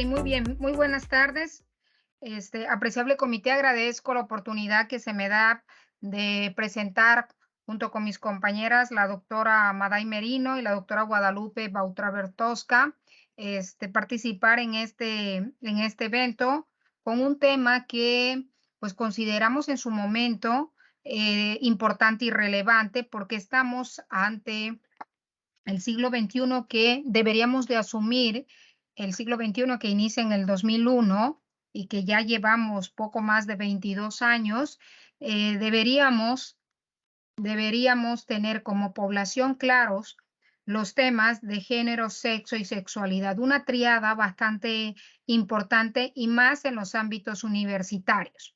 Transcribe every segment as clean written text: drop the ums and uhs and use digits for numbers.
muy bien, muy buenas tardes. Apreciable comité, agradezco la oportunidad que se me da de presentar junto con mis compañeras, la doctora Maday Merino y la doctora Guadalupe Bautra Bertosca, participar en este evento con un tema que pues consideramos en su momento importante y relevante porque estamos ante el siglo XXI que deberíamos de asumir, el siglo XXI que inicia en el 2001 y que ya llevamos poco más de 22 años, deberíamos tener como población claros los temas de género, sexo y sexualidad, una triada bastante importante y más en los ámbitos universitarios.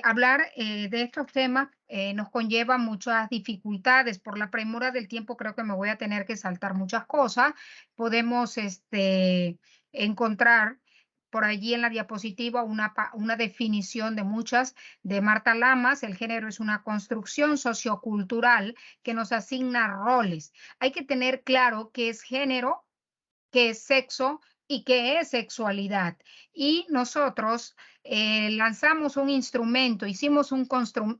Hablar de estos temas nos conlleva muchas dificultades. Por la premura del tiempo creo que me voy a tener que saltar muchas cosas. Podemos encontrar por allí en la diapositiva una definición de muchas de Marta Lamas. El género es una construcción sociocultural que nos asigna roles. Hay que tener claro qué es género, qué es sexo y qué es sexualidad. Y nosotros lanzamos un instrumento, hicimos un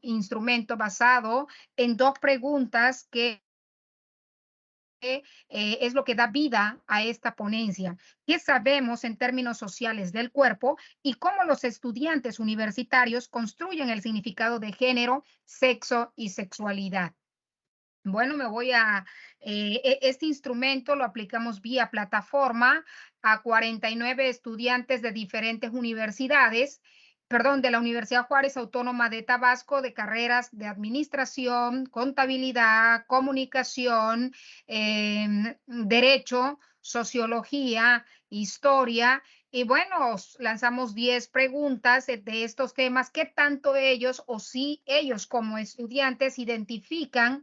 instrumento basado en dos preguntas que es lo que da vida a esta ponencia. ¿Qué sabemos en términos sociales del cuerpo y cómo los estudiantes universitarios construyen el significado de género, sexo y sexualidad? Bueno, este instrumento lo aplicamos vía plataforma a 49 estudiantes de diferentes universidades, perdón, de la Universidad Juárez Autónoma de Tabasco, de carreras de administración, contabilidad, comunicación, derecho, sociología, historia. Y bueno, lanzamos 10 preguntas de estos temas. ¿Qué tanto ellos o si ellos como estudiantes identifican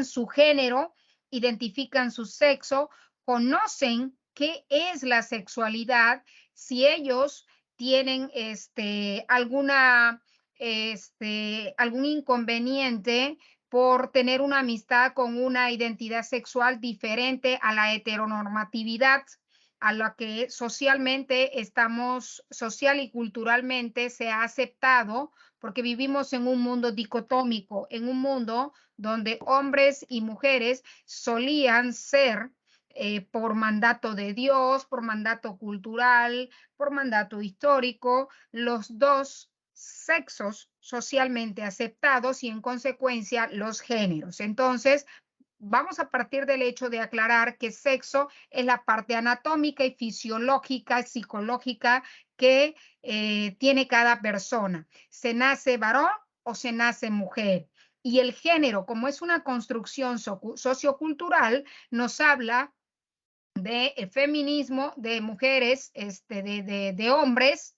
su género, identifican su sexo, conocen qué es la sexualidad, si ellos tienen algún inconveniente por tener una amistad con una identidad sexual diferente a la heteronormatividad a la que social y culturalmente se ha aceptado, porque vivimos en un mundo dicotómico, en un mundo donde hombres y mujeres solían ser por mandato de Dios, por mandato cultural, por mandato histórico, los dos sexos socialmente aceptados y en consecuencia los géneros. Entonces, vamos a partir del hecho de aclarar que sexo es la parte anatómica y fisiológica, psicológica que tiene cada persona. ¿Se nace varón o se nace mujer? Y el género, como es una construcción sociocultural, nos habla de feminismo, de mujeres, de hombres,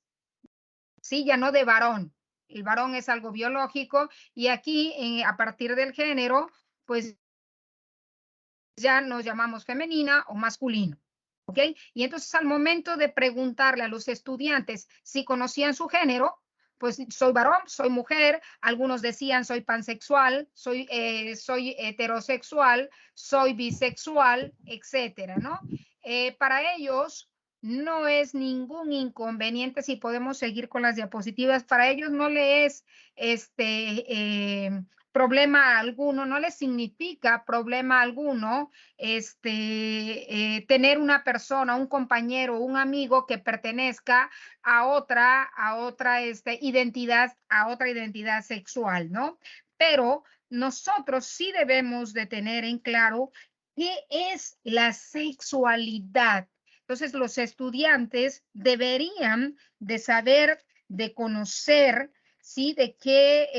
sí, ya no de varón. El varón es algo biológico y aquí, a partir del género, pues ya nos llamamos femenina o masculino. ¿Ok? Y entonces al momento de preguntarle a los estudiantes si conocían su género, pues soy varón, soy mujer, algunos decían soy pansexual, soy heterosexual, soy bisexual, etcétera, ¿no? Para ellos no es ningún inconveniente si podemos seguir con las diapositivas, para ellos no le es problema alguno, no les significa problema alguno tener una persona, un compañero, un amigo que pertenezca a otra identidad sexual, ¿no? Pero nosotros sí debemos de tener en claro qué es la sexualidad. Entonces, los estudiantes deberían de saber, de conocer, ¿sí? De que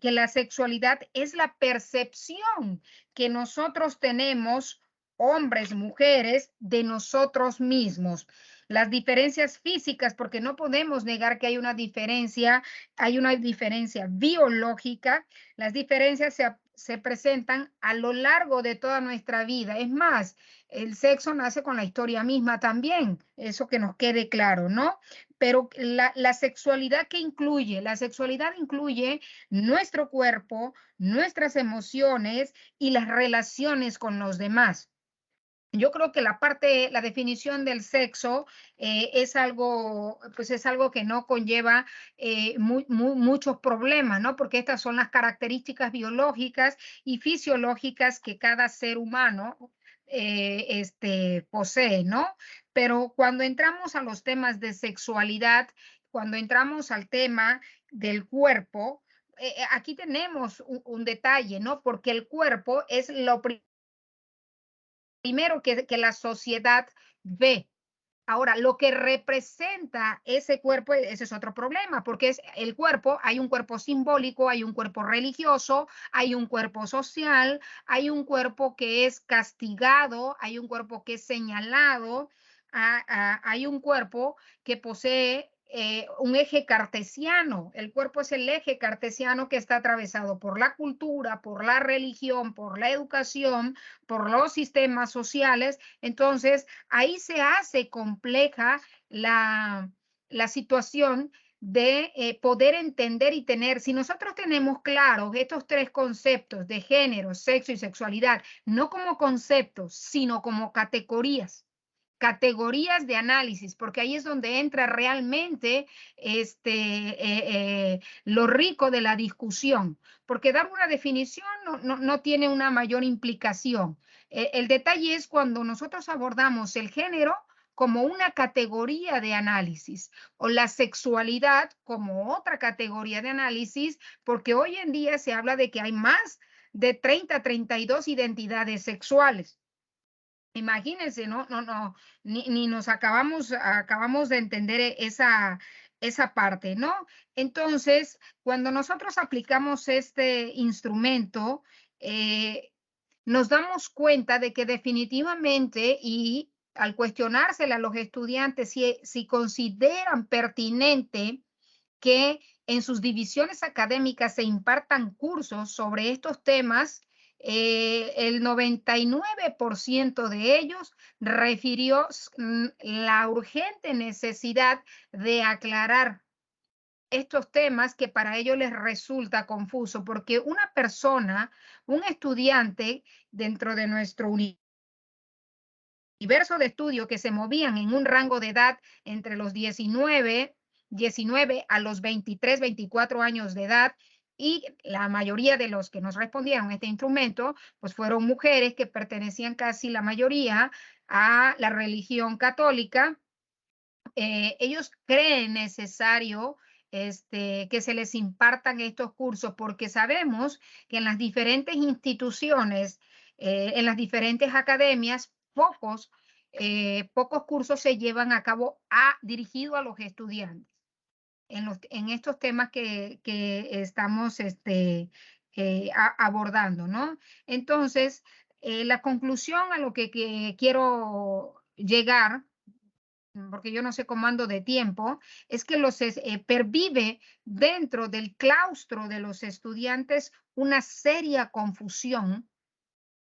la sexualidad es la percepción que nosotros tenemos, hombres, mujeres, de nosotros mismos. Las diferencias físicas, porque no podemos negar que hay una diferencia biológica, las diferencias se presentan a lo largo de toda nuestra vida. Es más, el sexo nace con la historia misma también, eso que nos quede claro, ¿no? Pero la sexualidad que incluye, la sexualidad incluye nuestro cuerpo, nuestras emociones y las relaciones con los demás. Yo creo que la definición del sexo es algo, pues es algo que no conlleva muchos problemas, ¿no? Porque estas son las características biológicas y fisiológicas que cada ser humano posee, ¿no? Pero cuando entramos a los temas de sexualidad, cuando entramos al tema del cuerpo, aquí tenemos un detalle, ¿no? Porque el cuerpo es lo primero que la sociedad ve. Ahora, lo que representa ese cuerpo, ese es otro problema, porque es el cuerpo, hay un cuerpo simbólico, hay un cuerpo religioso, hay un cuerpo social, hay un cuerpo que es castigado, hay un cuerpo que es señalado, hay un cuerpo que posee un eje cartesiano. El cuerpo es el eje cartesiano que está atravesado por la cultura, por la religión, por la educación, por los sistemas sociales. Entonces, ahí se hace compleja la situación de poder entender y tener, si nosotros tenemos claros estos tres conceptos de género, sexo y sexualidad, no como conceptos, sino como categorías de análisis, porque ahí es donde entra realmente lo rico de la discusión, porque dar una definición no tiene una mayor implicación. El detalle es cuando nosotros abordamos el género como una categoría de análisis o la sexualidad como otra categoría de análisis, porque hoy en día se habla de que hay más de 30, 32 identidades sexuales. Imagínense, ni nos acabamos de entender esa parte, ¿no? Entonces, cuando nosotros aplicamos este instrumento, nos damos cuenta de que definitivamente, y al cuestionársela a los estudiantes si consideran pertinente que en sus divisiones académicas se impartan cursos sobre estos temas, el 99% de ellos refirió la urgente necesidad de aclarar estos temas que para ellos les resulta confuso, porque una persona, un estudiante dentro de nuestro universo de estudio que se movían en un rango de edad entre los 19 a los 23, 24 años de edad, y la mayoría de los que nos respondieron a este instrumento, pues fueron mujeres que pertenecían casi la mayoría a la religión católica. Ellos creen necesario que se les impartan estos cursos porque sabemos que en las diferentes instituciones, en las diferentes academias, pocos cursos se llevan a cabo dirigido a los estudiantes en estos temas que estamos abordando, ¿no? Entonces, la conclusión a lo que quiero llegar, porque yo no sé cómo ando de tiempo, es que pervive dentro del claustro de los estudiantes una seria confusión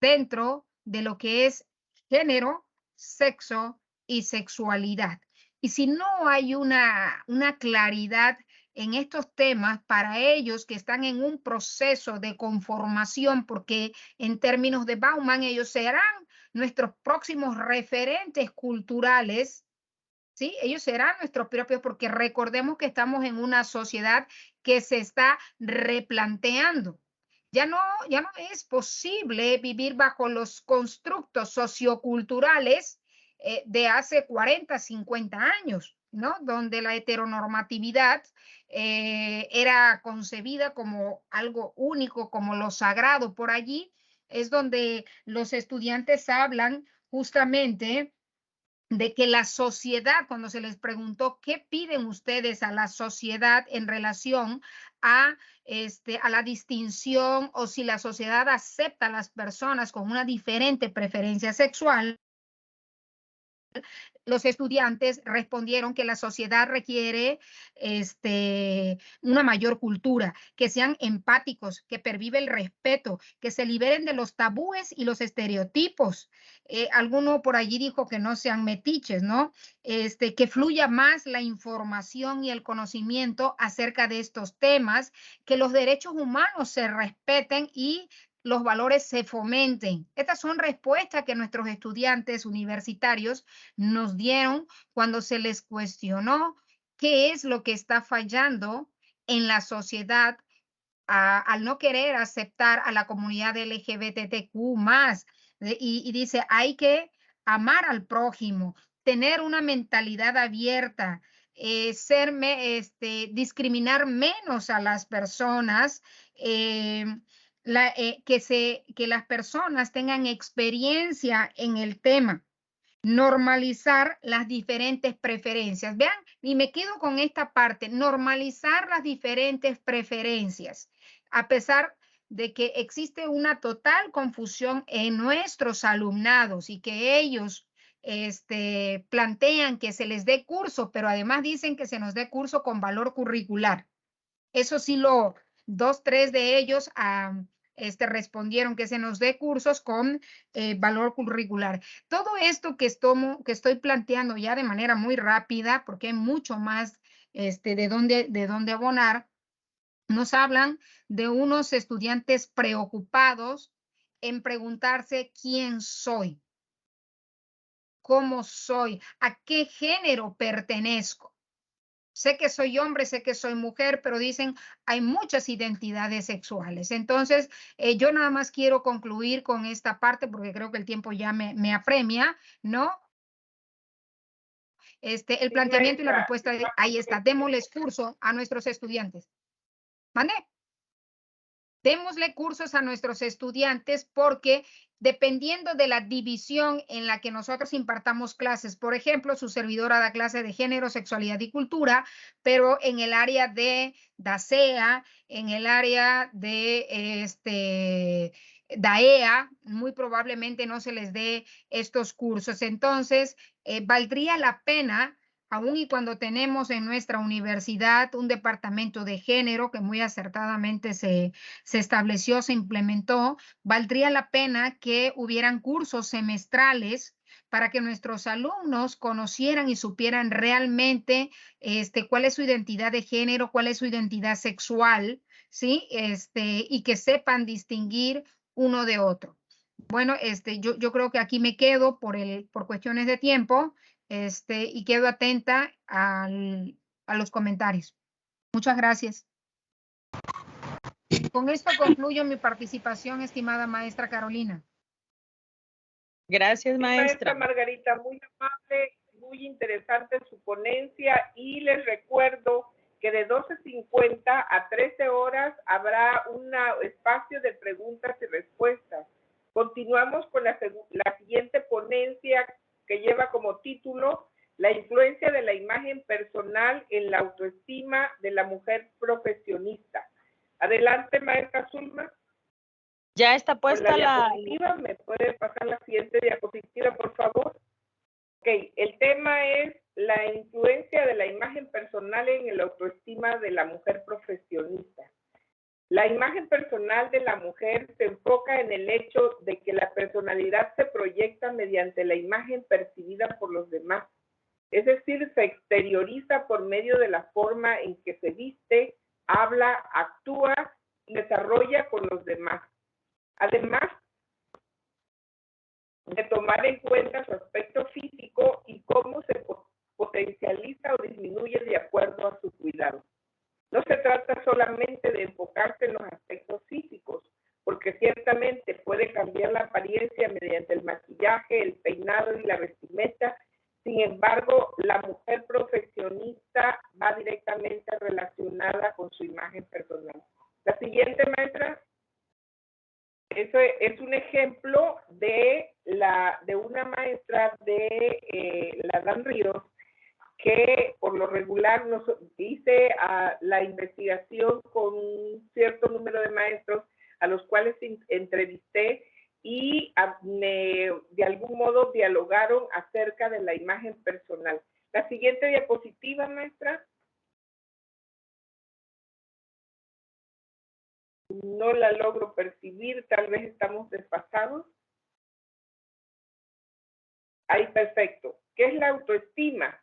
dentro de lo que es género, sexo y sexualidad. Y si no hay una claridad en estos temas para ellos que están en un proceso de conformación, porque en términos de Bauman, ellos serán nuestros próximos referentes culturales. ¿Sí? Ellos serán nuestros propios, porque recordemos que estamos en una sociedad que se está replanteando. Ya no es posible vivir bajo los constructos socioculturales de hace 40, 50 años, ¿no? Donde la heteronormatividad era concebida como algo único, como lo sagrado. Por allí es donde los estudiantes hablan justamente de que la sociedad, cuando se les preguntó qué piden ustedes a la sociedad en relación a la distinción, o si la sociedad acepta a las personas con una diferente preferencia sexual, los estudiantes respondieron que la sociedad requiere una mayor cultura, que sean empáticos, que pervive el respeto, que se liberen de los tabúes y los estereotipos. Alguno por allí dijo que no sean metiches, ¿no? Que fluya más la información y el conocimiento acerca de estos temas, que los derechos humanos se respeten y los valores se fomenten. Estas son respuestas que nuestros estudiantes universitarios nos dieron cuando se les cuestionó qué es lo que está fallando en la sociedad al no querer aceptar a la comunidad LGBTQ más. Y dice, hay que amar al prójimo, tener una mentalidad abierta, discriminar menos a las personas, que las personas tengan experiencia en el tema, normalizar las diferentes preferencias. Vean, y me quedo con esta parte, normalizar las diferentes preferencias, a pesar de que existe una total confusión en nuestros alumnados y que ellos plantean que se les dé curso, pero además dicen que se nos dé curso con valor curricular. Eso sí, dos, tres de ellos respondieron que se nos dé cursos con valor curricular. Todo esto que estoy planteando ya de manera muy rápida, porque hay mucho más de dónde abonar, nos hablan de unos estudiantes preocupados en preguntarse quién soy, cómo soy, a qué género pertenezco. Sé que soy hombre, sé que soy mujer, pero dicen hay muchas identidades sexuales. Entonces, yo nada más quiero concluir con esta parte porque creo que el tiempo ya me apremia, ¿no? El Sí, planteamiento y la maestra. respuesta, ahí está, démosles curso a nuestros estudiantes. ¿Vale? Démosle cursos a nuestros estudiantes porque dependiendo de la división en la que nosotros impartamos clases, por ejemplo, su servidora da clase de género, sexualidad y cultura, pero en el área de DASEA, en el área de DAEA, muy probablemente no se les dé estos cursos. Entonces, valdría la pena aun y cuando tenemos en nuestra universidad un departamento de género que muy acertadamente se estableció, se implementó, valdría la pena que hubieran cursos semestrales para que nuestros alumnos conocieran y supieran realmente cuál es su identidad de género, cuál es su identidad sexual, ¿sí? Y que sepan distinguir uno de otro. Bueno, yo creo que aquí me quedo por cuestiones de tiempo, y quedo atenta a los comentarios. Muchas gracias. Con esto concluyo mi participación, estimada maestra Carolina. Gracias, Maestra maestra. Margarita, muy amable, muy interesante su ponencia y les recuerdo que de 12:50 a 13 horas habrá un espacio de preguntas y respuestas. Continuamos con la siguiente ponencia que lleva como título La influencia de la imagen personal en la autoestima de la mujer profesionista. Adelante, maestra Zulma. Ya está puesta la diapositiva. ¿Me puede pasar la siguiente diapositiva, por favor? Ok, el tema es la influencia de la imagen personal en el autoestima de la mujer profesionista. La imagen personal de la mujer se enfoca en el hecho de que la personalidad se proyecta mediante la imagen percibida por los demás. Es decir, se exterioriza por medio de la forma en que se viste, habla, actúa y desarrolla con los demás. Además de tomar en cuenta su aspecto físico y cómo se potencializa o disminuye de acuerdo a su cuidado. No se trata solamente de enfocarse en los aspectos físicos, porque ciertamente puede cambiar la apariencia mediante el maquillaje, el peinado y la vestimenta. Sin embargo, la mujer profesionista va directamente relacionada con su imagen personal. La siguiente, maestra. Eso es un ejemplo de una maestra de la Dan Ríos que por lo regular hice la investigación con un cierto número de maestros a los cuales entrevisté y de algún modo dialogaron acerca de la imagen personal. La siguiente diapositiva, maestra. No la logro percibir, tal vez estamos desfasados. Ahí, perfecto. ¿Qué es la autoestima?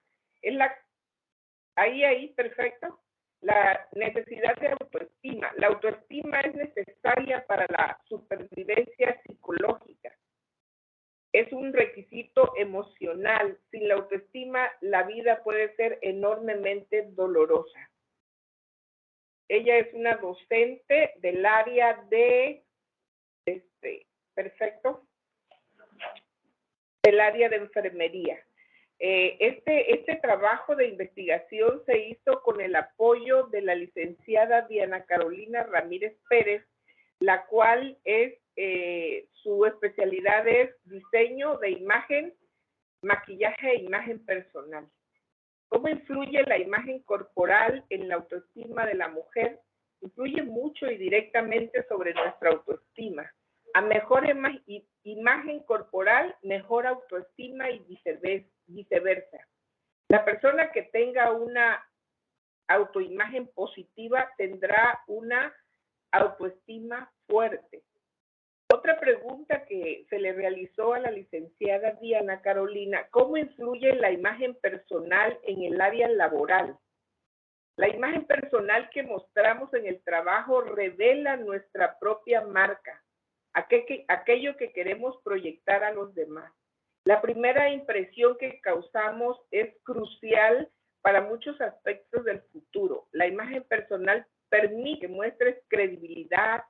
Ahí, perfecto. La necesidad de autoestima. La autoestima es necesaria para la supervivencia psicológica. Es un requisito emocional. Sin la autoestima, la vida puede ser enormemente dolorosa. Ella es una docente del área de, del área de enfermería. Este trabajo de investigación se hizo con el apoyo de la licenciada Diana Carolina Ramírez Pérez, la cual es, su especialidad es diseño de imagen, maquillaje e imagen personal. ¿Cómo influye la imagen corporal en la autoestima de la mujer? Influye mucho y directamente sobre nuestra autoestima. A mejor imagen corporal, mejor autoestima y viceversa. La persona que tenga una autoimagen positiva tendrá una autoestima fuerte. Otra pregunta que se le realizó a la licenciada Diana Carolina: ¿cómo influye la imagen personal en el área laboral? La imagen personal que mostramos en el trabajo revela nuestra propia marca, aquello que queremos proyectar a los demás. La primera impresión que causamos es crucial para muchos aspectos del futuro. La imagen personal permite que muestres credibilidad,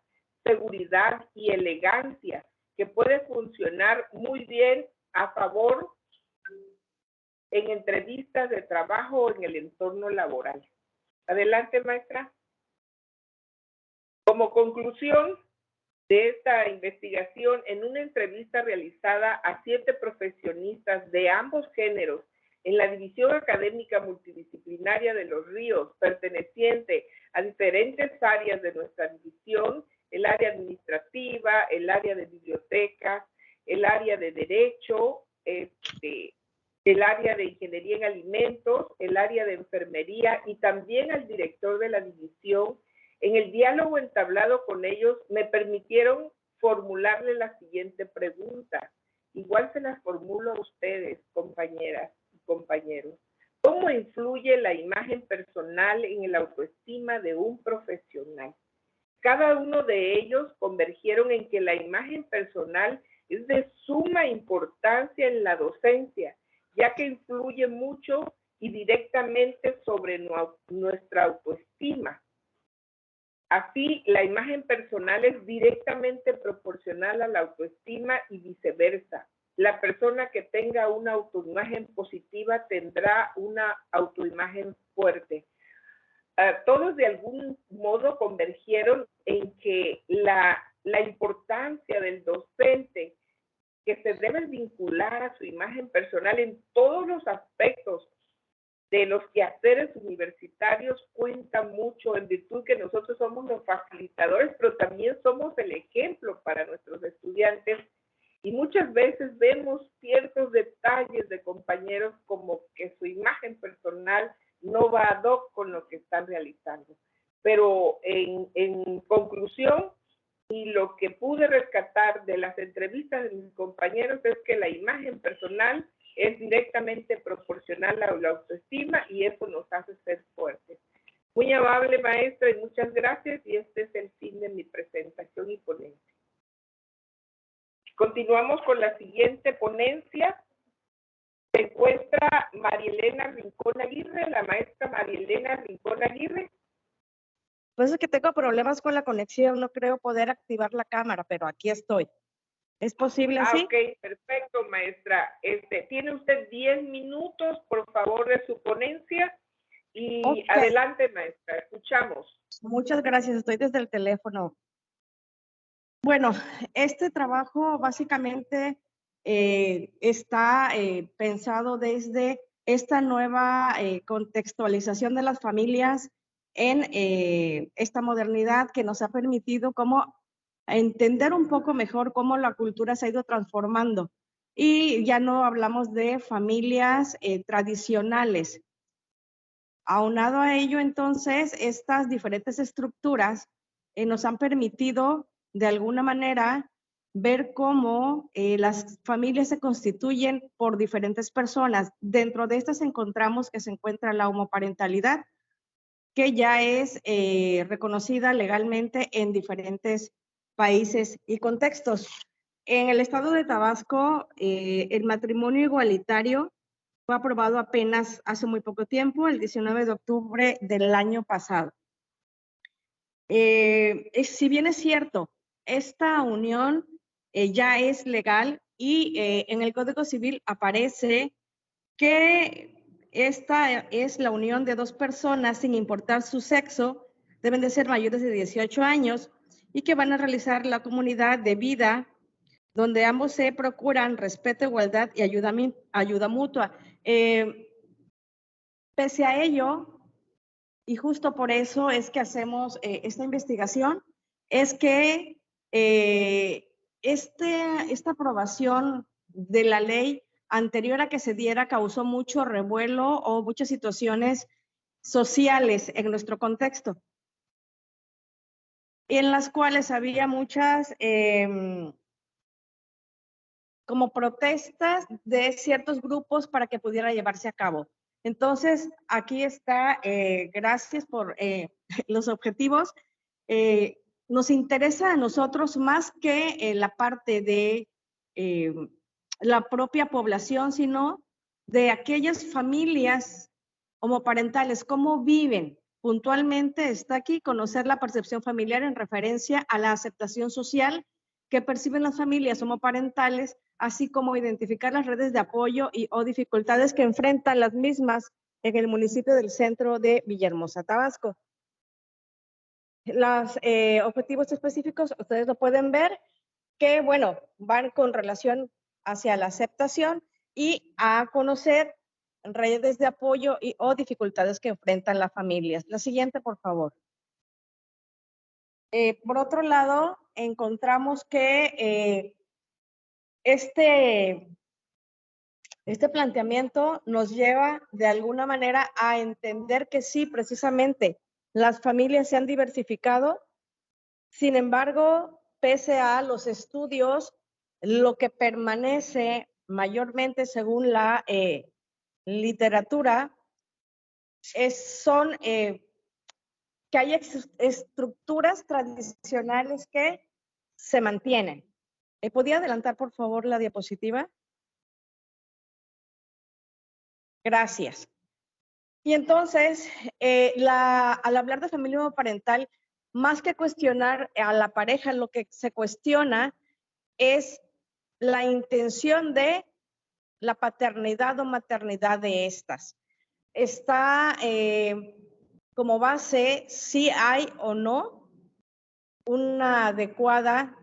seguridad y elegancia, que puede funcionar muy bien a favor en entrevistas de trabajo o en el entorno laboral. Adelante, maestra. Como conclusión de esta investigación, en una entrevista realizada a 7 profesionistas de ambos géneros en la División Académica Multidisciplinaria de Los Ríos, perteneciente a diferentes áreas de nuestra división, el área administrativa, el área de bibliotecas, el área de derecho, el área de ingeniería en alimentos, el área de enfermería y también al director de la división. En el diálogo entablado con ellos me permitieron formularle la siguiente pregunta. Igual se las formulo a ustedes, compañeras y compañeros. ¿Cómo influye la imagen personal en la autoestima de un profesional? Cada uno de ellos convergieron en que la imagen personal es de suma importancia en la docencia, ya que influye mucho y directamente sobre nuestra autoestima. Así, la imagen personal es directamente proporcional a la autoestima y viceversa. La persona que tenga una autoimagen positiva tendrá una autoimagen fuerte. Todos de algún modo convergieron en que la importancia del docente, que se debe vincular a su imagen personal en todos los aspectos de los quehaceres universitarios, cuenta mucho, en virtud que nosotros somos los facilitadores, pero también somos el ejemplo para nuestros estudiantes. Y muchas veces vemos ciertos detalles de compañeros como que su imagen personal no va ad hoc con lo que están realizando. Pero en conclusión, y lo que pude rescatar de las entrevistas de mis compañeros es que la imagen personal es directamente proporcional a la autoestima y eso nos hace ser fuertes. Muy amable, maestra, y muchas gracias. Y este es el fin de mi presentación y ponencia. Continuamos con la siguiente ponencia. Se encuentra Marielena Rincón Aguirre, la maestra Marielena Rincón Aguirre. Pues es que tengo problemas con la conexión, no creo poder activar la cámara, pero aquí estoy. ¿Es posible así? Ok, perfecto, maestra. Tiene usted 10 minutos, por favor, de su ponencia. Y okay. Adelante, maestra, escuchamos. Muchas gracias, estoy desde el teléfono. Bueno, este trabajo básicamente está pensado desde esta nueva contextualización de las familias en esta modernidad que nos ha permitido como entender un poco mejor cómo la cultura se ha ido transformando. Y ya no hablamos de familias tradicionales. Aunado a ello, entonces, estas diferentes estructuras nos han permitido, de alguna manera, ver cómo las familias se constituyen por diferentes personas. Dentro de estas encontramos que se encuentra la homoparentalidad, que ya es reconocida legalmente en diferentes países y contextos. En el estado de Tabasco, el matrimonio igualitario fue aprobado apenas hace muy poco tiempo, el 19 de octubre del año pasado. Si bien es cierto, esta unión ya es legal y en el Código Civil aparece que esta es la unión de dos personas sin importar su sexo, deben de ser mayores de 18 años y que van a realizar la comunidad de vida donde ambos se procuran respeto, igualdad y ayuda mutua. Pese a ello, y justo por eso es que hacemos esta investigación, es que esta aprobación de la ley anterior a que se diera causó mucho revuelo o muchas situaciones sociales en nuestro contexto, en las cuales había muchas como protestas de ciertos grupos para que pudiera llevarse a cabo. Entonces, aquí está, gracias por los objetivos. Nos interesa a nosotros más que la parte de la propia población, sino de aquellas familias homoparentales, cómo viven. Puntualmente está aquí conocer la percepción familiar en referencia a la aceptación social que perciben las familias homoparentales, así como identificar las redes de apoyo y o dificultades que enfrentan las mismas en el municipio del centro de Villahermosa, Tabasco. Los objetivos específicos, ustedes lo pueden ver, que bueno, van con relación hacia la aceptación y a conocer redes de apoyo y o dificultades que enfrentan las familias. La siguiente, por favor. Por otro lado, encontramos que este planteamiento nos lleva de alguna manera a entender que sí, precisamente, las familias se han diversificado. Sin embargo, pese a los estudios, lo que permanece mayormente según la literatura son que hay estructuras tradicionales que se mantienen. ¿Podría adelantar, por favor, la diapositiva? Gracias. Y entonces, al hablar de familia homoparental, más que cuestionar a la pareja, lo que se cuestiona es la intención de la paternidad o maternidad de estas. Está como base si hay o no una adecuada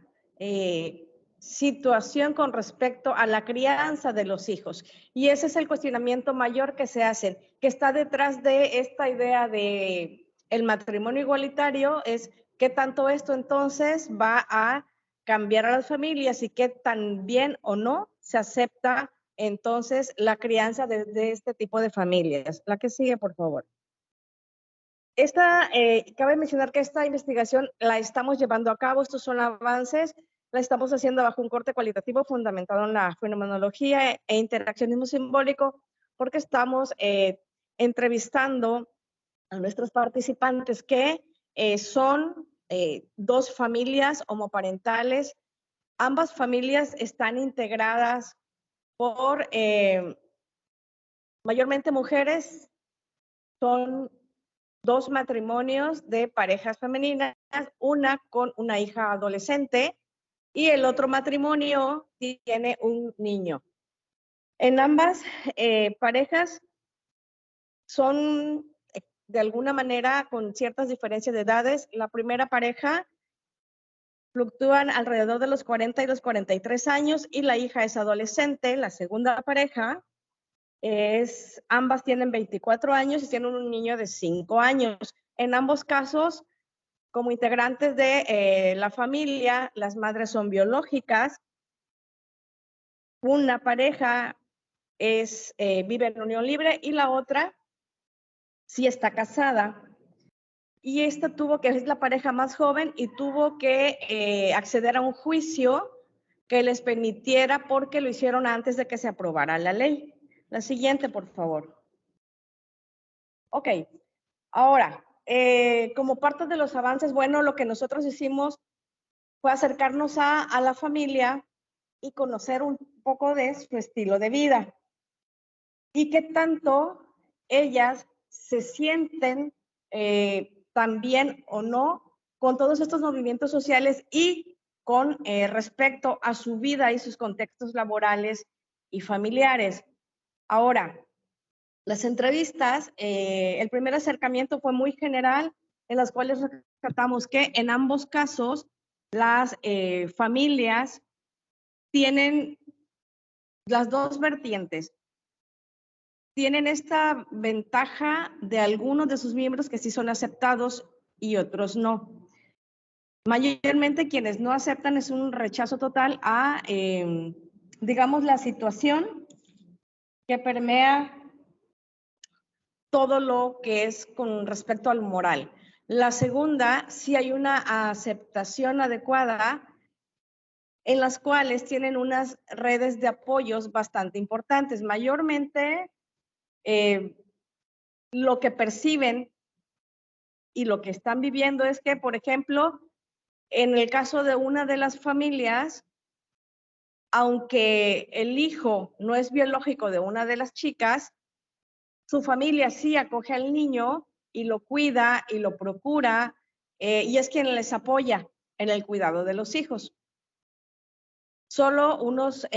situación con respecto a la crianza de los hijos. Y ese es el cuestionamiento mayor que se hace, que está detrás de esta idea de el matrimonio igualitario, es qué tanto esto entonces va a cambiar a las familias y qué tan bien o no se acepta entonces la crianza de este tipo de familias. La que sigue, por favor. Cabe mencionar que esta investigación la estamos llevando a cabo, estos son avances, la estamos haciendo bajo un corte cualitativo fundamentado en la fenomenología e interaccionismo simbólico, porque estamos entrevistando a nuestros participantes que son dos familias homoparentales. Ambas familias están integradas por mayormente mujeres, son dos matrimonios de parejas femeninas, una con una hija adolescente y el otro matrimonio tiene un niño. En ambas parejas son de alguna manera con ciertas diferencias de edades. La primera pareja fluctúan alrededor de los 40 y los 43 años y la hija es adolescente. La segunda pareja ambas tienen 24 años y tienen un niño de 5 años. En ambos casos, como integrantes de la familia, las madres son biológicas. Una pareja vive en unión libre y la otra sí está casada. Y esta es la pareja más joven y tuvo que acceder a un juicio que les permitiera porque lo hicieron antes de que se aprobara la ley. La siguiente, por favor. Ok, ahora, como parte de los avances, bueno, lo que nosotros hicimos fue acercarnos a la familia y conocer un poco de su estilo de vida y qué tanto ellas se sienten también o no con todos estos movimientos sociales y con respecto a su vida y sus contextos laborales y familiares. Ahora, las entrevistas, el primer acercamiento fue muy general, en las cuales rescatamos que en ambos casos las familias tienen las dos vertientes. Tienen esta ventaja de algunos de sus miembros que sí son aceptados y otros no. Mayormente quienes no aceptan es un rechazo total a, digamos, la situación que permea todo lo que es con respecto al moral. La segunda, sí hay una aceptación adecuada en las cuales tienen unas redes de apoyos bastante importantes. Mayormente, lo que perciben y lo que están viviendo es que, por ejemplo, en el caso de una de las familias, aunque el hijo no es biológico de una de las chicas, su familia sí acoge al niño y lo cuida y lo procura y es quien les apoya en el cuidado de los hijos. Solo unos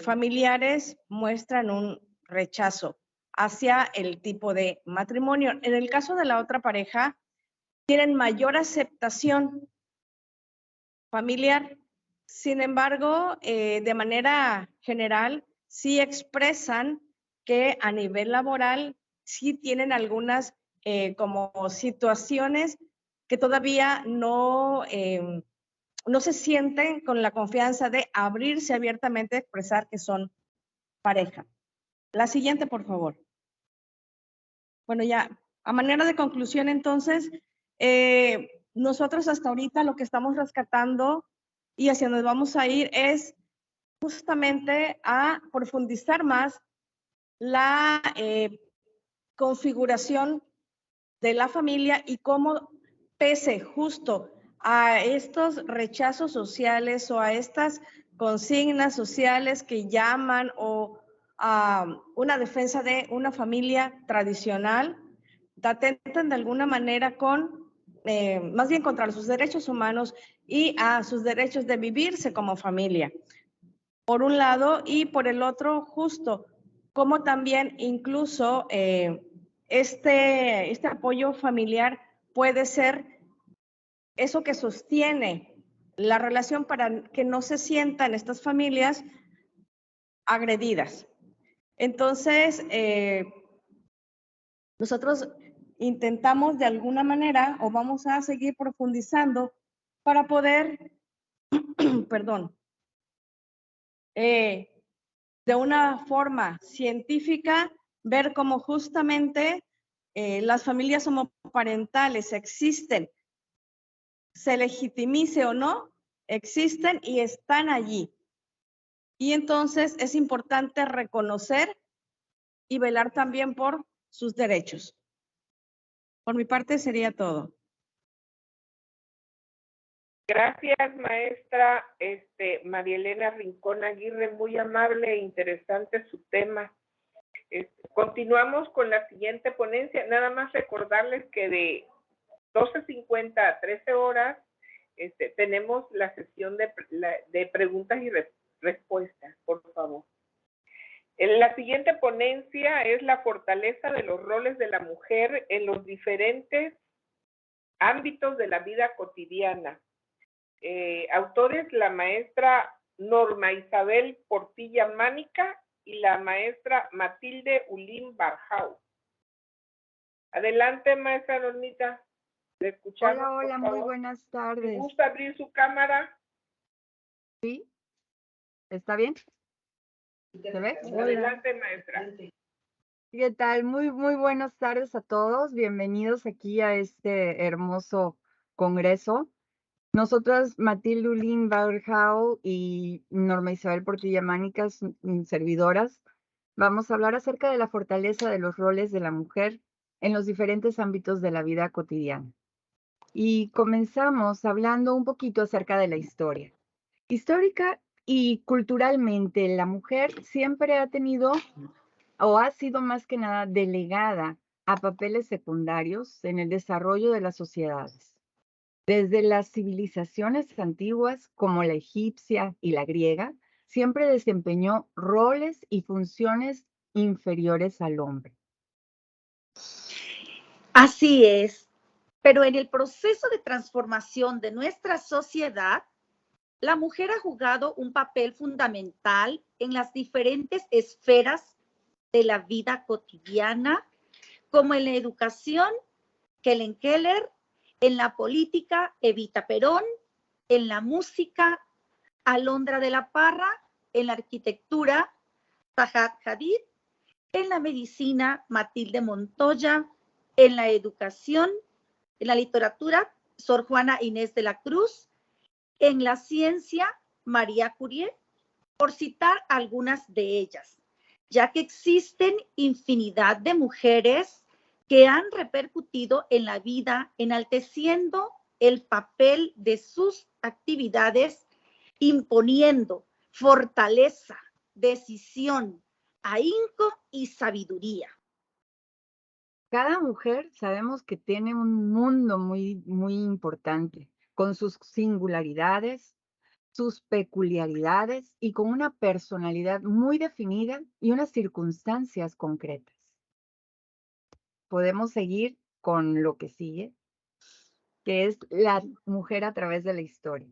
familiares muestran un rechazo hacia el tipo de matrimonio. En el caso de la otra pareja, tienen mayor aceptación familiar. Sin embargo, de manera general, sí expresan que a nivel laboral sí tienen algunas como situaciones que todavía no se sienten con la confianza de abrirse abiertamente a expresar que son pareja. La siguiente, por favor. Bueno, ya a manera de conclusión, entonces, nosotros hasta ahorita lo que estamos rescatando y hacia donde vamos a ir es justamente a profundizar más la configuración de la familia y cómo, pese justo a estos rechazos sociales o a estas consignas sociales que llaman o a una defensa de una familia tradicional, atentan de alguna manera con, más bien contra sus derechos humanos y a sus derechos de vivirse como familia, por un lado, y por el otro, justo, como también incluso este apoyo familiar puede ser eso que sostiene la relación para que no se sientan estas familias agredidas. Entonces, nosotros intentamos de alguna manera o vamos a seguir profundizando para poder, perdón, de una forma científica ver cómo justamente las familias homoparentales existen, se legitimice o no, existen y están allí. Y entonces es importante reconocer y velar también por sus derechos. Por mi parte sería todo. Gracias, maestra María Elena Rincón Aguirre, muy amable e interesante su tema. Continuamos con la siguiente ponencia. Nada más recordarles que de 12:50 a 13 horas tenemos la sesión de preguntas y respuestas, por favor. La siguiente ponencia es la fortaleza de los roles de la mujer en los diferentes ámbitos de la vida cotidiana. Autores, la maestra Norma Isabel Portilla Mánica y la maestra Matilde Ulín Barjau. Adelante, maestra Normita. Le escuchamos. Hola, hola, muy buenas tardes. ¿Me gusta abrir su cámara? ¿Sí? ¿Está bien? ¿Se ve? Adelante, maestra. ¿Qué tal? Muy buenas tardes a todos. Bienvenidos aquí a este hermoso congreso. Nosotras, Matilde Ulín Barjau y Norma Isabel Portilla Mánica, servidoras, vamos a hablar acerca de la fortaleza de los roles de la mujer en los diferentes ámbitos de la vida cotidiana. Y comenzamos hablando un poquito acerca de la historia. Histórica y culturalmente, la mujer siempre ha tenido o ha sido más que nada delegada a papeles secundarios en el desarrollo de las sociedades. Desde las civilizaciones antiguas, como la egipcia y la griega, siempre desempeñó roles y funciones inferiores al hombre. Así es, pero en el proceso de transformación de nuestra sociedad, la mujer ha jugado un papel fundamental en las diferentes esferas de la vida cotidiana, como en la educación, Helen Keller, en la política, Evita Perón, en la música, Alondra de la Parra, en la arquitectura, Zaha Hadid, en la medicina, Matilde Montoya, en la educación, en la literatura, Sor Juana Inés de la Cruz, en la ciencia, María Curie, por citar algunas de ellas, ya que existen infinidad de mujeres que han repercutido en la vida, enalteciendo el papel de sus actividades, imponiendo fortaleza, decisión, ahínco y sabiduría. Cada mujer sabemos que tiene un mundo muy, muy importante, con sus singularidades, sus peculiaridades y con una personalidad muy definida y unas circunstancias concretas. Podemos seguir con lo que sigue, que es la mujer a través de la historia.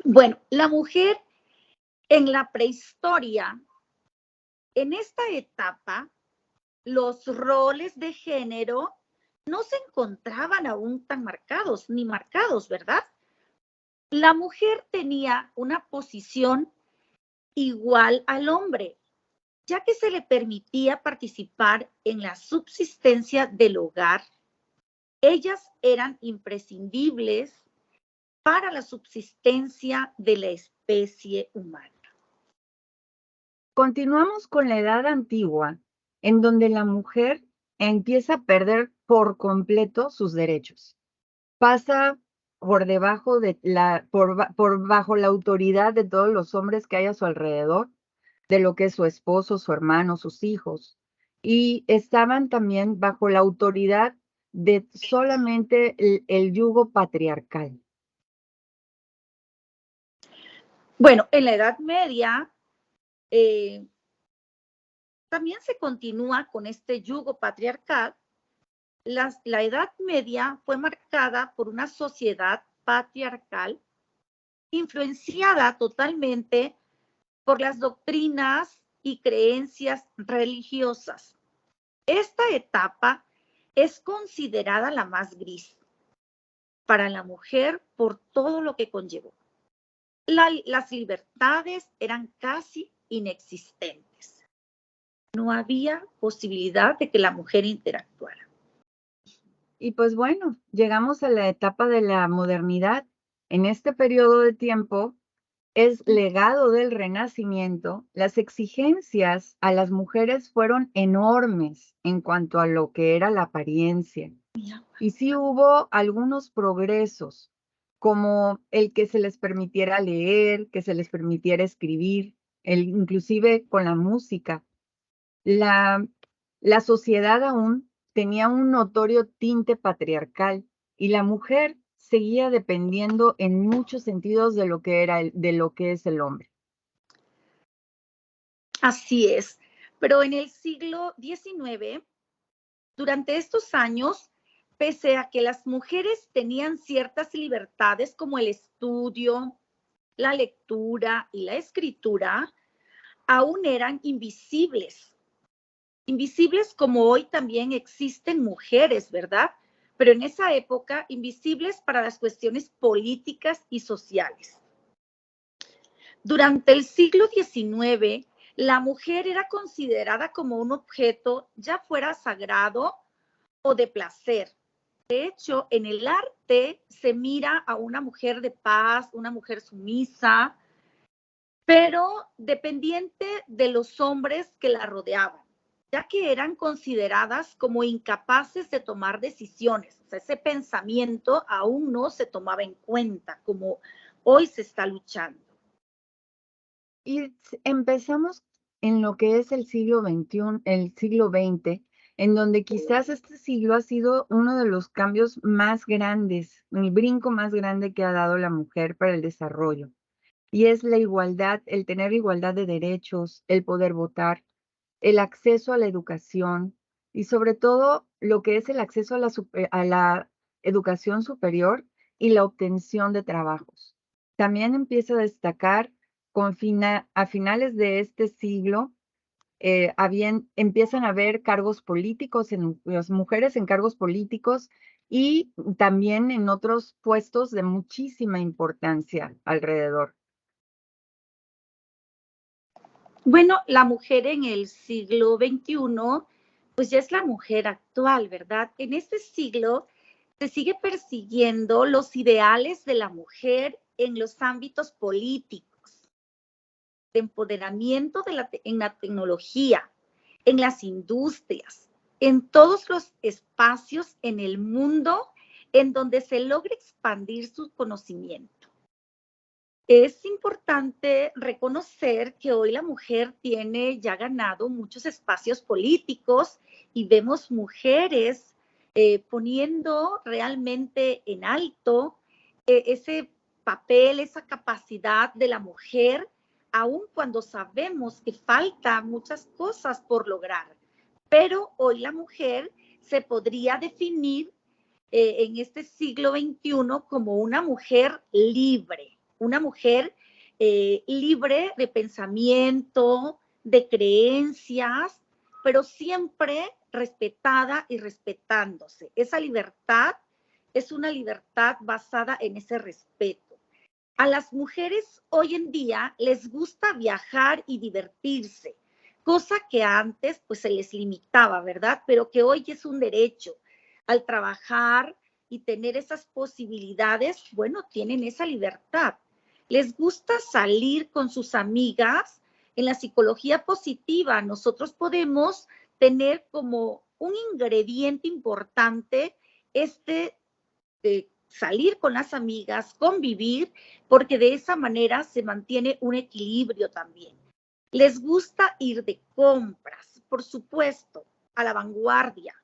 Bueno, la mujer en la prehistoria, en esta etapa, los roles de género no se encontraban aún tan marcados, ni marcados, ¿verdad? La mujer tenía una posición igual al hombre, ya que se le permitía participar en la subsistencia del hogar. Ellas eran imprescindibles para la subsistencia de la especie humana. Continuamos con la edad antigua, en donde la mujer empieza a perder por completo sus derechos. Pasa por debajo de bajo la autoridad de todos los hombres que hay a su alrededor, de lo que es su esposo, su hermano, sus hijos, y estaban también bajo la autoridad de solamente el yugo patriarcal. Bueno, en la Edad Media también se continúa con este yugo patriarcal. La Edad Media fue marcada por una sociedad patriarcal influenciada totalmente por las doctrinas y creencias religiosas. Esta etapa es considerada la más gris para la mujer por todo lo que conllevó. Las libertades eran casi inexistentes. No había posibilidad de que la mujer interactuara. Y pues bueno, llegamos a la etapa de la modernidad. En este periodo de tiempo es legado del Renacimiento. Las exigencias a las mujeres fueron enormes en cuanto a lo que era la apariencia. Y sí hubo algunos progresos, como el que se les permitiera leer, que se les permitiera escribir, inclusive con la música. La sociedad aún tenía un notorio tinte patriarcal y la mujer seguía dependiendo en muchos sentidos de lo que es el hombre. Así es, pero en el siglo XIX, durante estos años, pese a que las mujeres tenían ciertas libertades como el estudio, la lectura y la escritura, aún eran invisibles. Invisibles como hoy también existen mujeres, ¿verdad? Pero en esa época, invisibles para las cuestiones políticas y sociales. Durante el siglo XIX, la mujer era considerada como un objeto, ya fuera sagrado o de placer. De hecho, en el arte se mira a una mujer de paz, una mujer sumisa, pero dependiente de los hombres que la rodeaban. ya que eran consideradas como incapaces de tomar decisiones. O sea, ese pensamiento aún no se tomaba en cuenta como hoy se está luchando. Y empezamos en lo que es el siglo XXI, el siglo XX, en donde quizás este siglo ha sido uno de los cambios más grandes, el brinco más grande que ha dado la mujer para el desarrollo. Y es la igualdad, el tener igualdad de derechos, el poder votar, el acceso a la educación y sobre todo lo que es el acceso a la educación superior y la obtención de trabajos. También empieza a destacar a finales de este siglo, empiezan a haber cargos políticos, las mujeres en cargos políticos y también en otros puestos de muchísima importancia alrededor. Bueno, la mujer en el siglo XXI, pues ya es la mujer actual, ¿verdad? En este siglo se sigue persiguiendo los ideales de la mujer en los ámbitos políticos, de empoderamiento en la tecnología, en las industrias, en todos los espacios en el mundo en donde se logre expandir su conocimiento. Es importante reconocer que hoy la mujer tiene ya ganado muchos espacios políticos y vemos mujeres poniendo realmente en alto ese papel, esa capacidad de la mujer, aun cuando sabemos que faltan muchas cosas por lograr. Pero hoy la mujer se podría definir en este siglo XXI como una mujer libre, una mujer libre de pensamiento, de creencias, pero siempre respetada y respetándose. Esa libertad es una libertad basada en ese respeto. A las mujeres hoy en día les gusta viajar y divertirse, cosa que antes pues se les limitaba, ¿verdad? Pero que hoy es un derecho. Al trabajar y tener esas posibilidades, bueno, tienen esa libertad. Les gusta salir con sus amigas. En la psicología positiva, nosotros podemos tener como un ingrediente importante salir con las amigas, convivir, porque de esa manera se mantiene un equilibrio también. Les gusta ir de compras, por supuesto, a la vanguardia.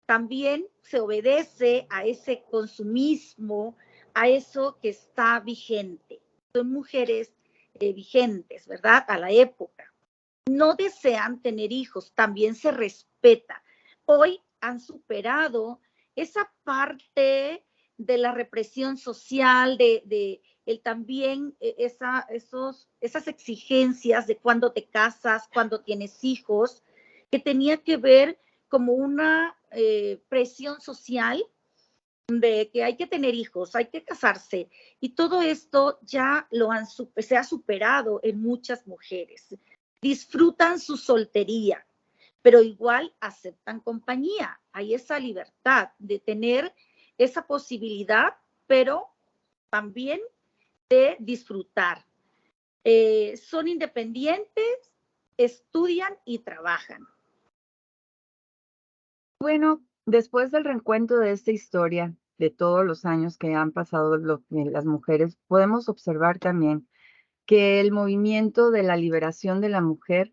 También se obedece a ese consumismo, a eso que está vigente. Son mujeres vigentes, ¿verdad? A la época. No desean tener hijos, también se respeta. Hoy han superado esa parte de la represión social, también esas exigencias de cuándo te casas, cuándo tienes hijos, que tenía que ver como una presión social de que hay que tener hijos, hay que casarse. Y todo esto ya se ha superado en muchas mujeres. Disfrutan su soltería, pero igual aceptan compañía. Hay esa libertad de tener esa posibilidad, pero también de disfrutar. Son independientes, estudian y trabajan. Bueno, después del reencuentro de esta historia, de todos los años que han pasado las mujeres, podemos observar también que el movimiento de la liberación de la mujer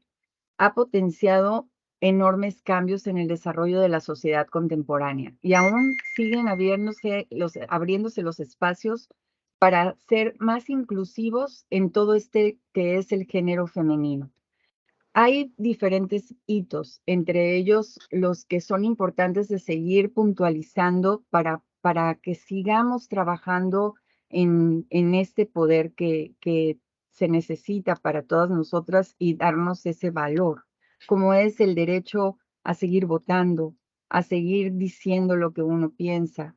ha potenciado enormes cambios en el desarrollo de la sociedad contemporánea y aún siguen abriéndose los espacios para ser más inclusivos en todo que es el género femenino. Hay diferentes hitos, entre ellos los que son importantes de seguir puntualizando para que sigamos trabajando en este poder que se necesita para todas nosotras y darnos ese valor, como es el derecho a seguir votando, a seguir diciendo lo que uno piensa,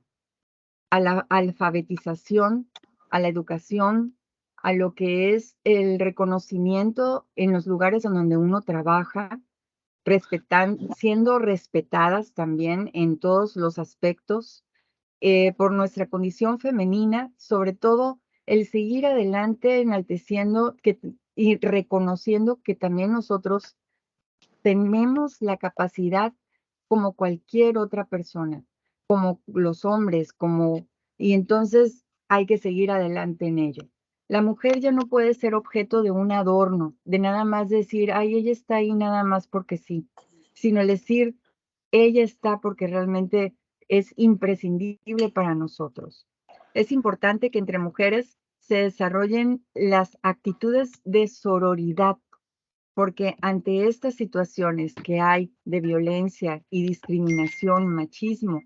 a la alfabetización, a la educación, a lo que es el reconocimiento en los lugares en donde uno trabaja, siendo respetadas también en todos los aspectos por nuestra condición femenina, sobre todo el seguir adelante enalteciendo y reconociendo que también nosotros tenemos la capacidad como cualquier otra persona, como los hombres, y entonces hay que seguir adelante en ello. La mujer ya no puede ser objeto de un adorno, de nada más decir, ay, ella está ahí nada más porque sí, sino el decir, ella está porque realmente es imprescindible para nosotros. Es importante que entre mujeres se desarrollen las actitudes de sororidad, porque ante estas situaciones que hay de violencia y discriminación, machismo,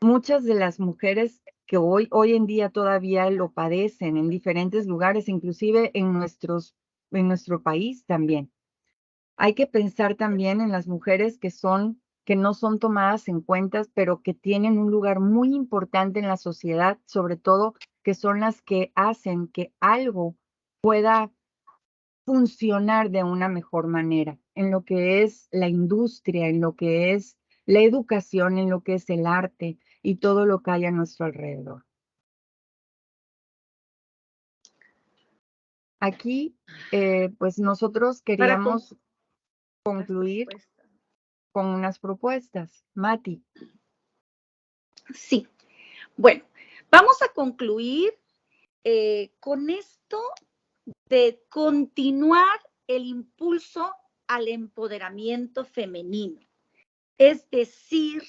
muchas de las mujeres que hoy en día todavía lo padecen en diferentes lugares, inclusive en nuestro país también. Hay que pensar también en las mujeres que no son tomadas en cuenta, pero que tienen un lugar muy importante en la sociedad, sobre todo que son las que hacen que algo pueda funcionar de una mejor manera, en lo que es la industria, en lo que es la educación, en lo que es el arte y todo lo que hay a nuestro alrededor. Aquí, pues nosotros queríamos concluir con unas propuestas. Mati. Sí, bueno, vamos a concluir con esto de continuar el impulso al empoderamiento femenino, es decir,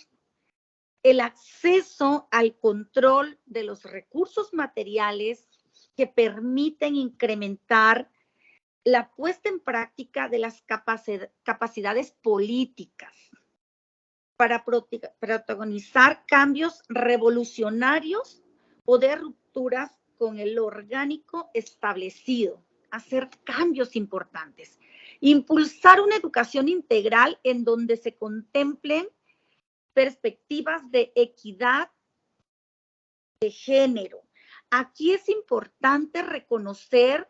el acceso al control de los recursos materiales que permiten incrementar la puesta en práctica de las capacidades políticas para protagonizar cambios revolucionarios o de rupturas con el orgánico establecido, hacer cambios importantes, impulsar una educación integral en donde se contemplen perspectivas de equidad de género. Aquí es importante reconocer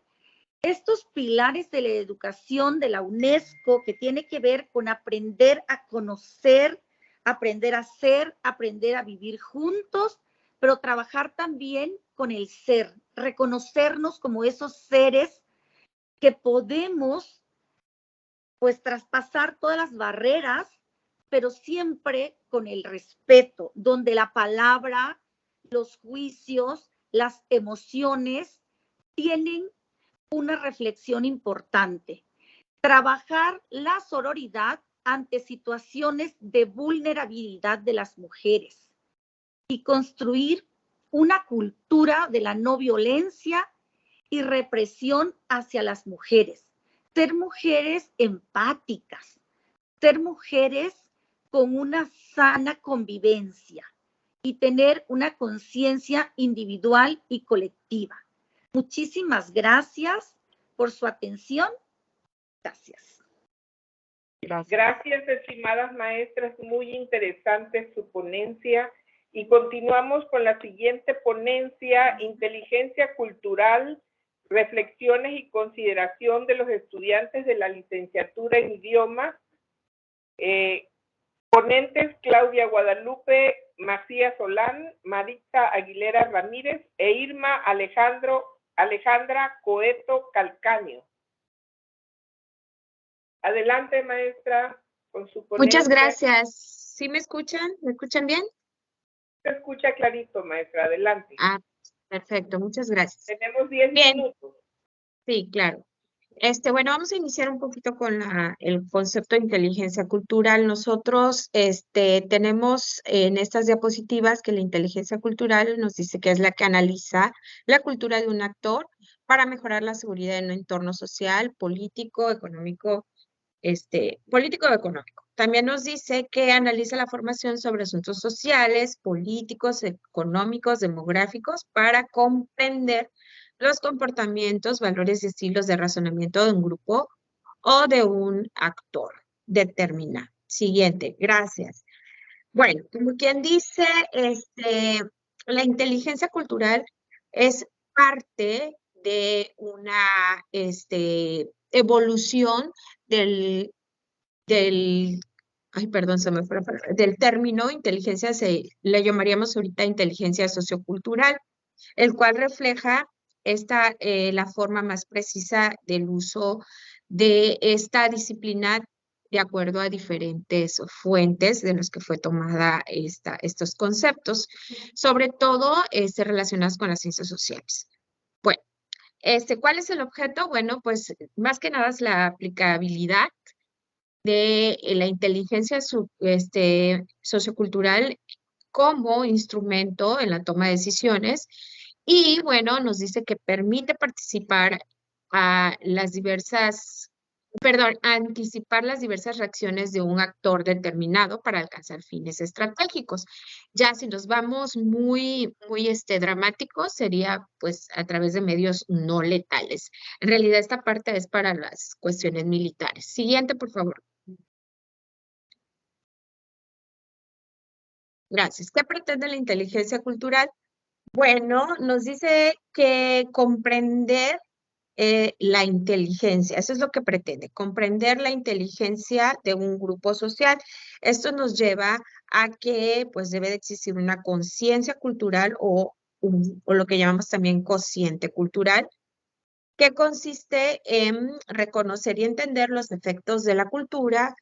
estos pilares de la educación de la UNESCO que tiene que ver con aprender a conocer, aprender a ser, aprender a vivir juntos, pero trabajar también con el ser, reconocernos como esos seres que podemos pues traspasar todas las barreras, pero siempre con el respeto, donde la palabra, los juicios, las emociones tienen una reflexión importante. Trabajar la sororidad ante situaciones de vulnerabilidad de las mujeres y construir una cultura de la no violencia y represión hacia las mujeres. Ser mujeres empáticas, ser mujeres con una sana convivencia y tener una conciencia individual y colectiva. Muchísimas gracias por su atención. Gracias. Gracias, estimadas maestras. Muy interesante su ponencia. Y continuamos con la siguiente ponencia, Inteligencia Cultural, Reflexiones y Consideración de los Estudiantes de la Licenciatura en Idiomas. Ponentes Claudia Guadalupe Macías Solán, Maritza Aguilera Ramírez e Irma Alejandra Coeto Calcaño. Adelante, maestra, con su ponencia. Muchas gracias. ¿Sí me escuchan? ¿Me escuchan bien? Se escucha clarito, maestra. Adelante. Ah, perfecto. Muchas gracias. Tenemos 10 minutos. Sí, claro. Bueno, vamos a iniciar un poquito con el concepto de inteligencia cultural. Nosotros tenemos en estas diapositivas que la inteligencia cultural nos dice que es la que analiza la cultura de un actor para mejorar la seguridad en un entorno social, político, económico, político o económico. También nos dice que analiza la formación sobre asuntos sociales, políticos, económicos, demográficos para comprender los comportamientos, valores y estilos de razonamiento de un grupo o de un actor determinado. Siguiente, gracias. Bueno, como quien dice, la inteligencia cultural es parte de una evolución ay, perdón, se me fue la palabra, del término inteligencia, le llamaríamos ahorita inteligencia sociocultural, el cual refleja la forma más precisa del uso de esta disciplina de acuerdo a diferentes fuentes de las que fue tomada estos conceptos, sobre todo relacionados con las ciencias sociales. Bueno, ¿cuál es el objeto? Bueno, pues más que nada es la aplicabilidad de la inteligencia sociocultural como instrumento en la toma de decisiones y, bueno, nos dice que permite participar a anticipar las diversas reacciones de un actor determinado para alcanzar fines estratégicos. Ya si nos vamos muy dramáticos, sería pues a través de medios no letales. En realidad esta parte es para las cuestiones militares. Siguiente, por favor. Gracias. ¿Qué pretende la inteligencia cultural? Bueno, nos dice que comprender la inteligencia, eso es lo que pretende, comprender la inteligencia de un grupo social. Esto nos lleva a que pues debe de existir una conciencia cultural o lo que llamamos también cociente cultural, que consiste en reconocer y entender los efectos de la cultura,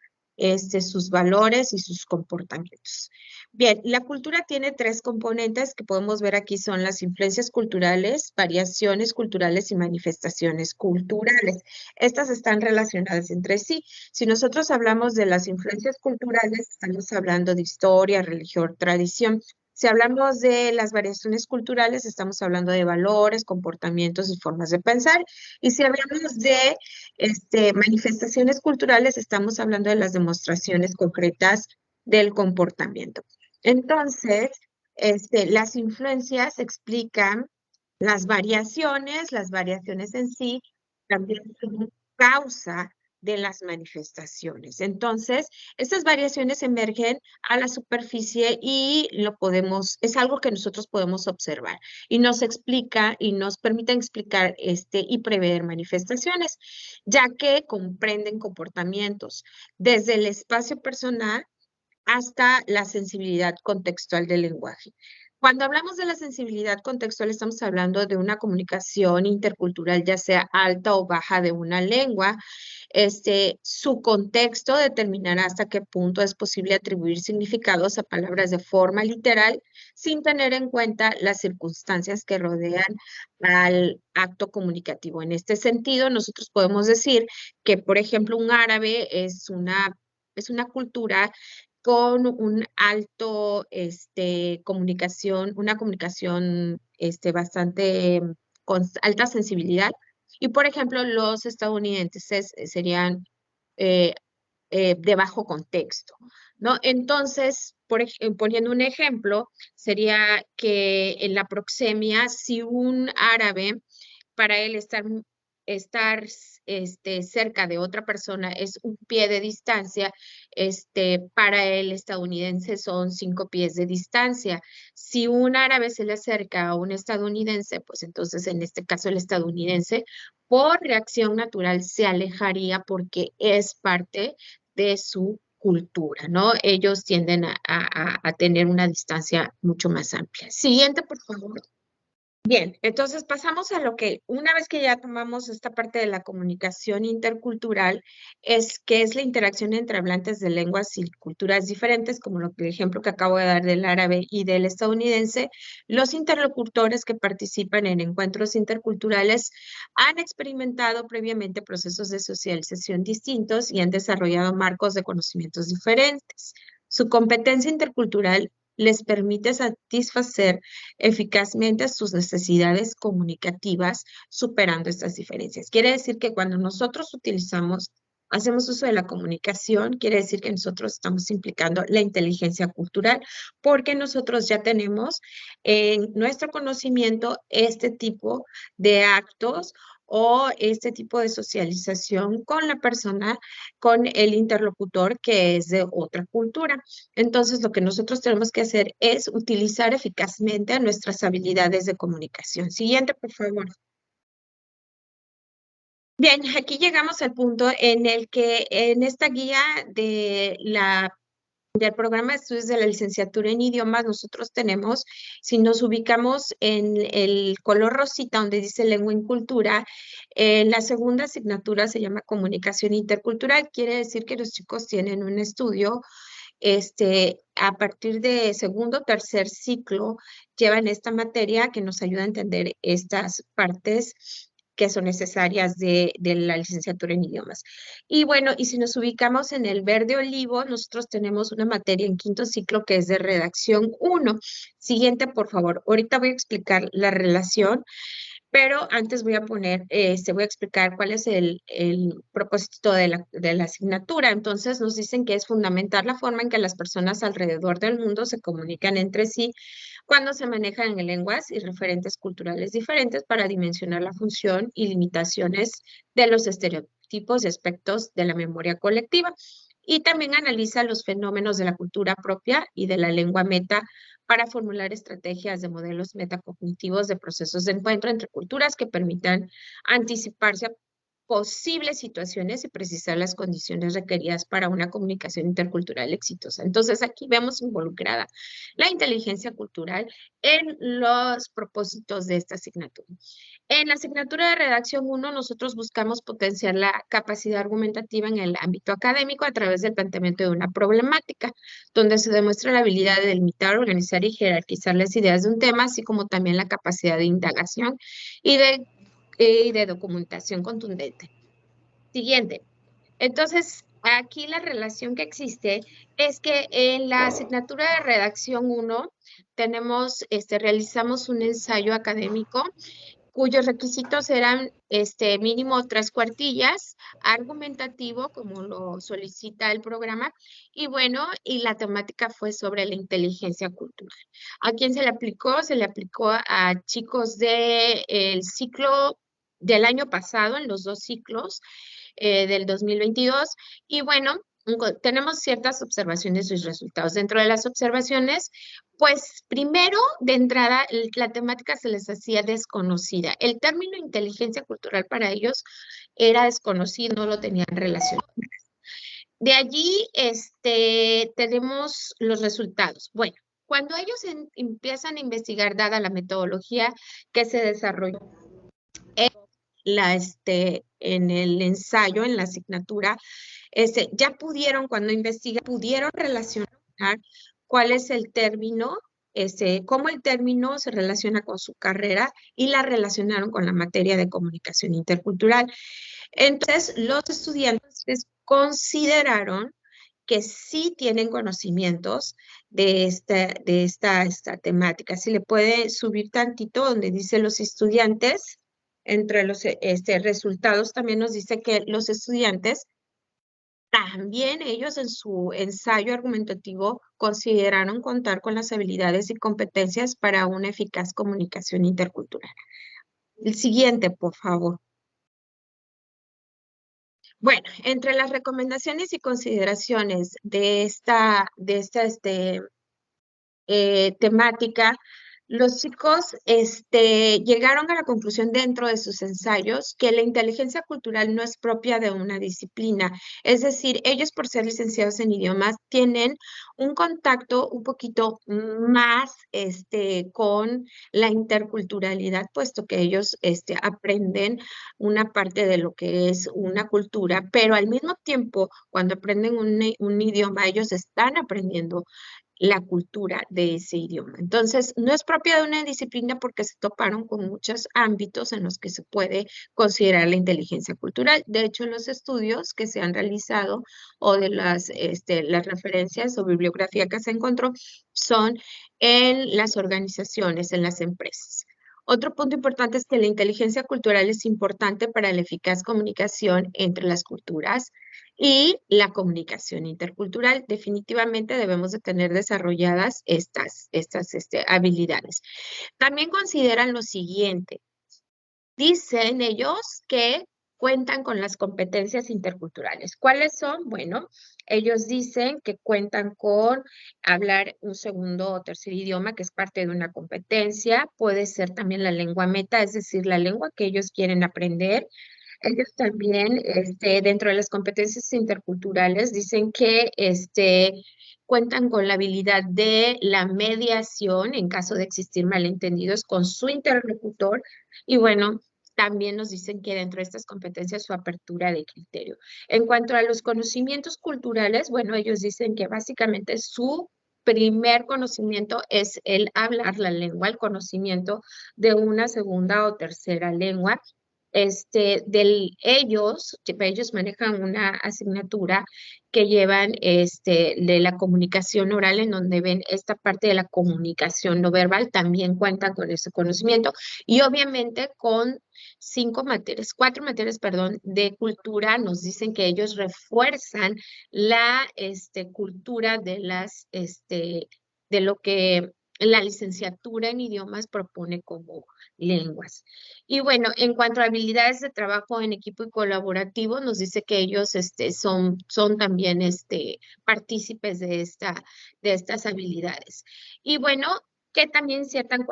sus valores y sus comportamientos. Bien, la cultura tiene tres componentes que podemos ver aquí, son las influencias culturales, variaciones culturales y manifestaciones culturales. Estas están relacionadas entre sí. Si nosotros hablamos de las influencias culturales, estamos hablando de historia, religión, tradición. Si hablamos de las variaciones culturales, estamos hablando de valores, comportamientos y formas de pensar. Y si hablamos de manifestaciones culturales, estamos hablando de las demostraciones concretas del comportamiento. Entonces, las influencias explican las variaciones en sí también son causa de las manifestaciones. Entonces, estas variaciones emergen a la superficie y es algo que nosotros podemos observar y nos explica y nos permite explicar y prever manifestaciones, ya que comprenden comportamientos desde el espacio personal hasta la sensibilidad contextual del lenguaje. Cuando hablamos de la sensibilidad contextual, estamos hablando de una comunicación intercultural, ya sea alta o baja de una lengua. Su contexto determinará hasta qué punto es posible atribuir significados a palabras de forma literal sin tener en cuenta las circunstancias que rodean al acto comunicativo. En este sentido, nosotros podemos decir que, por ejemplo, un árabe es una cultura con un alto una comunicación bastante con alta sensibilidad. Y por ejemplo, los estadounidenses serían de bajo contexto, ¿no? Entonces, poniendo un ejemplo, sería que en la proxemia, si un árabe, para él estar cerca de otra persona es un pie de distancia, para el estadounidense son 5 pies de distancia. Si un árabe se le acerca a un estadounidense, pues entonces en este caso el estadounidense por reacción natural se alejaría porque es parte de su cultura, ¿no? Ellos tienden a tener una distancia mucho más amplia. Siguiente, por favor. Bien, entonces pasamos a lo que, una vez que ya tomamos esta parte de la comunicación intercultural, que es la interacción entre hablantes de lenguas y culturas diferentes, como el ejemplo que acabo de dar del árabe y del estadounidense. Los interlocutores que participan en encuentros interculturales han experimentado previamente procesos de socialización distintos y han desarrollado marcos de conocimientos diferentes. Su competencia intercultural les permite satisfacer eficazmente sus necesidades comunicativas, superando estas diferencias. Quiere decir que cuando nosotros hacemos uso de la comunicación, quiere decir que nosotros estamos implicando la inteligencia cultural, porque nosotros ya tenemos en nuestro conocimiento este tipo de actos o este tipo de socialización con la persona, con el interlocutor que es de otra cultura. Entonces, lo que nosotros tenemos que hacer es utilizar eficazmente nuestras habilidades de comunicación. Siguiente, por favor. Bien, aquí llegamos al punto en el que en esta guía de la del programa de estudios de la licenciatura en idiomas, nosotros tenemos, si nos ubicamos en el color rosita donde dice lengua y cultura, la segunda asignatura se llama comunicación intercultural. Quiere decir que los chicos tienen un estudio a partir de segundo o tercer ciclo, llevan esta materia que nos ayuda a entender estas partes que son necesarias de la licenciatura en idiomas. Y bueno, y si nos ubicamos en el verde olivo, nosotros tenemos una materia en quinto ciclo que es de redacción 1. Siguiente, por favor. Ahorita voy a explicar la relación, pero antes voy a poner, voy a explicar cuál es el propósito de la asignatura. Entonces nos dicen que es fundamental la forma en que las personas alrededor del mundo se comunican entre sí cuando se manejan en lenguas y referentes culturales diferentes para dimensionar la función y limitaciones de los estereotipos y aspectos de la memoria colectiva. Y también analiza los fenómenos de la cultura propia y de la lengua meta para formular estrategias de modelos metacognitivos de procesos de encuentro entre culturas que permitan anticiparse a posibles situaciones y precisar las condiciones requeridas para una comunicación intercultural exitosa. Entonces, aquí vemos involucrada la inteligencia cultural en los propósitos de esta asignatura. En la asignatura de redacción 1, nosotros buscamos potenciar la capacidad argumentativa en el ámbito académico a través del planteamiento de una problemática, donde se demuestra la habilidad de delimitar, organizar y jerarquizar las ideas de un tema, así como también la capacidad de indagación y de documentación contundente. Siguiente. Entonces, aquí la relación que existe es que en la asignatura de redacción 1 tenemos, realizamos un ensayo académico cuyos requisitos eran mínimo 3 cuartillas, argumentativo, como lo solicita el programa, y bueno, y la temática fue sobre la inteligencia cultural. ¿A quién se le aplicó? Se le aplicó a chicos del ciclo del año pasado, en los 2 ciclos del 2022, y bueno, tenemos ciertas observaciones y resultados. Dentro de las observaciones, pues primero, de entrada, la temática se les hacía desconocida. El término inteligencia cultural para ellos era desconocido, no lo tenían relacionado. De allí tenemos los resultados. Bueno, cuando ellos empiezan a investigar, dada la metodología que se desarrolló en el ensayo, en la asignatura, ya pudieron, cuando investigan, pudieron relacionar cuál es el término, cómo el término se relaciona con su carrera y la relacionaron con la materia de comunicación intercultural. Entonces, los estudiantes consideraron que sí tienen conocimientos de esta temática. Si le puede subir tantito donde dice los estudiantes, entre los resultados también nos dice que los estudiantes también ellos en su ensayo argumentativo consideraron contar con las habilidades y competencias para una eficaz comunicación intercultural. El siguiente, por favor. Bueno, entre las recomendaciones y consideraciones de esta temática, los chicos llegaron a la conclusión dentro de sus ensayos que la inteligencia cultural no es propia de una disciplina. Es decir, ellos por ser licenciados en idiomas tienen un contacto un poquito más con la interculturalidad, puesto que ellos aprenden una parte de lo que es una cultura, pero al mismo tiempo, cuando aprenden un idioma, ellos están aprendiendo la cultura de ese idioma. Entonces, no es propia de una disciplina porque se toparon con muchos ámbitos en los que se puede considerar la inteligencia cultural. De hecho, los estudios que se han realizado o de las referencias o bibliografía que se encontró son en las organizaciones, en las empresas. Otro punto importante es que la inteligencia cultural es importante para la eficaz comunicación entre las culturas y la comunicación intercultural. Definitivamente debemos de tener desarrolladas estas habilidades. También consideran lo siguiente. Dicen ellos que cuentan con las competencias interculturales. ¿Cuáles son? Bueno, ellos dicen que cuentan con hablar un segundo o tercer idioma, que es parte de una competencia. Puede ser también la lengua meta, es decir, la lengua que ellos quieren aprender. Ellos también, dentro de las competencias interculturales, dicen que cuentan con la habilidad de la mediación en caso de existir malentendidos con su interlocutor y bueno, también nos dicen que dentro de estas competencias su apertura de criterio. En cuanto a los conocimientos culturales, bueno, ellos dicen que básicamente su primer conocimiento es el hablar la lengua, el conocimiento de una segunda o tercera lengua. Ellos manejan una asignatura que llevan de la comunicación oral, en donde ven esta parte de la comunicación no verbal, también cuentan con ese conocimiento, y obviamente con 4 materias, perdón, de cultura. Nos dicen que ellos refuerzan la cultura de de lo que la licenciatura en idiomas propone como lenguas. Y bueno, en cuanto a habilidades de trabajo en equipo y colaborativo, nos dice que ellos son también partícipes de estas habilidades. Y bueno, que también ciertan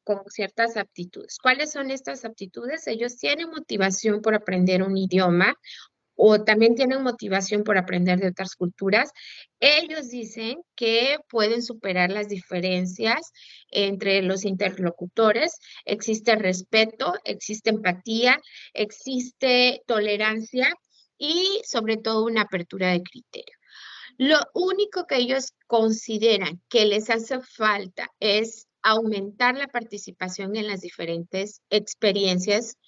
con ciertas aptitudes. ¿Cuáles son estas aptitudes? Ellos tienen motivación por aprender un idioma, o también tienen motivación por aprender de otras culturas. Ellos dicen que pueden superar las diferencias entre los interlocutores. Existe respeto, existe empatía, existe tolerancia y sobre todo una apertura de criterio. Lo único que ellos consideran que les hace falta es aumentar la participación en las diferentes experiencias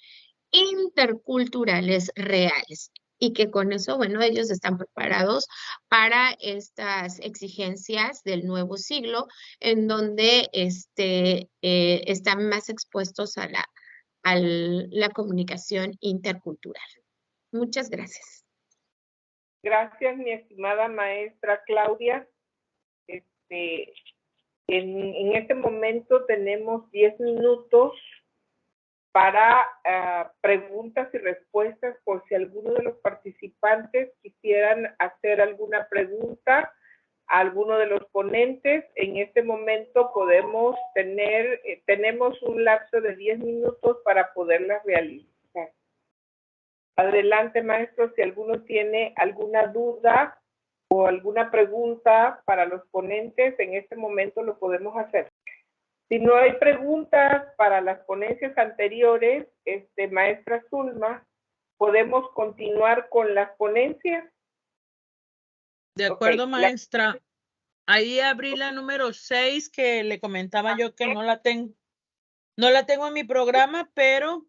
interculturales reales, y que con eso, bueno, ellos están preparados para estas exigencias del nuevo siglo, en donde están más expuestos a la comunicación intercultural. Muchas gracias. Gracias, mi estimada maestra Claudia. En este momento tenemos 10 minutos para preguntas y respuestas, por si alguno de los participantes quisieran hacer alguna pregunta a alguno de los ponentes. En este momento tenemos un lapso de 10 minutos para poderlas realizar. Adelante, maestro, si alguno tiene alguna duda o alguna pregunta para los ponentes, en este momento lo podemos hacer. Si no hay preguntas para las ponencias anteriores, maestra Zulma, ¿podemos continuar con las ponencias? De acuerdo, maestra. Ahí abrí la número 6 que le comentaba yo que no la tengo en mi programa, pero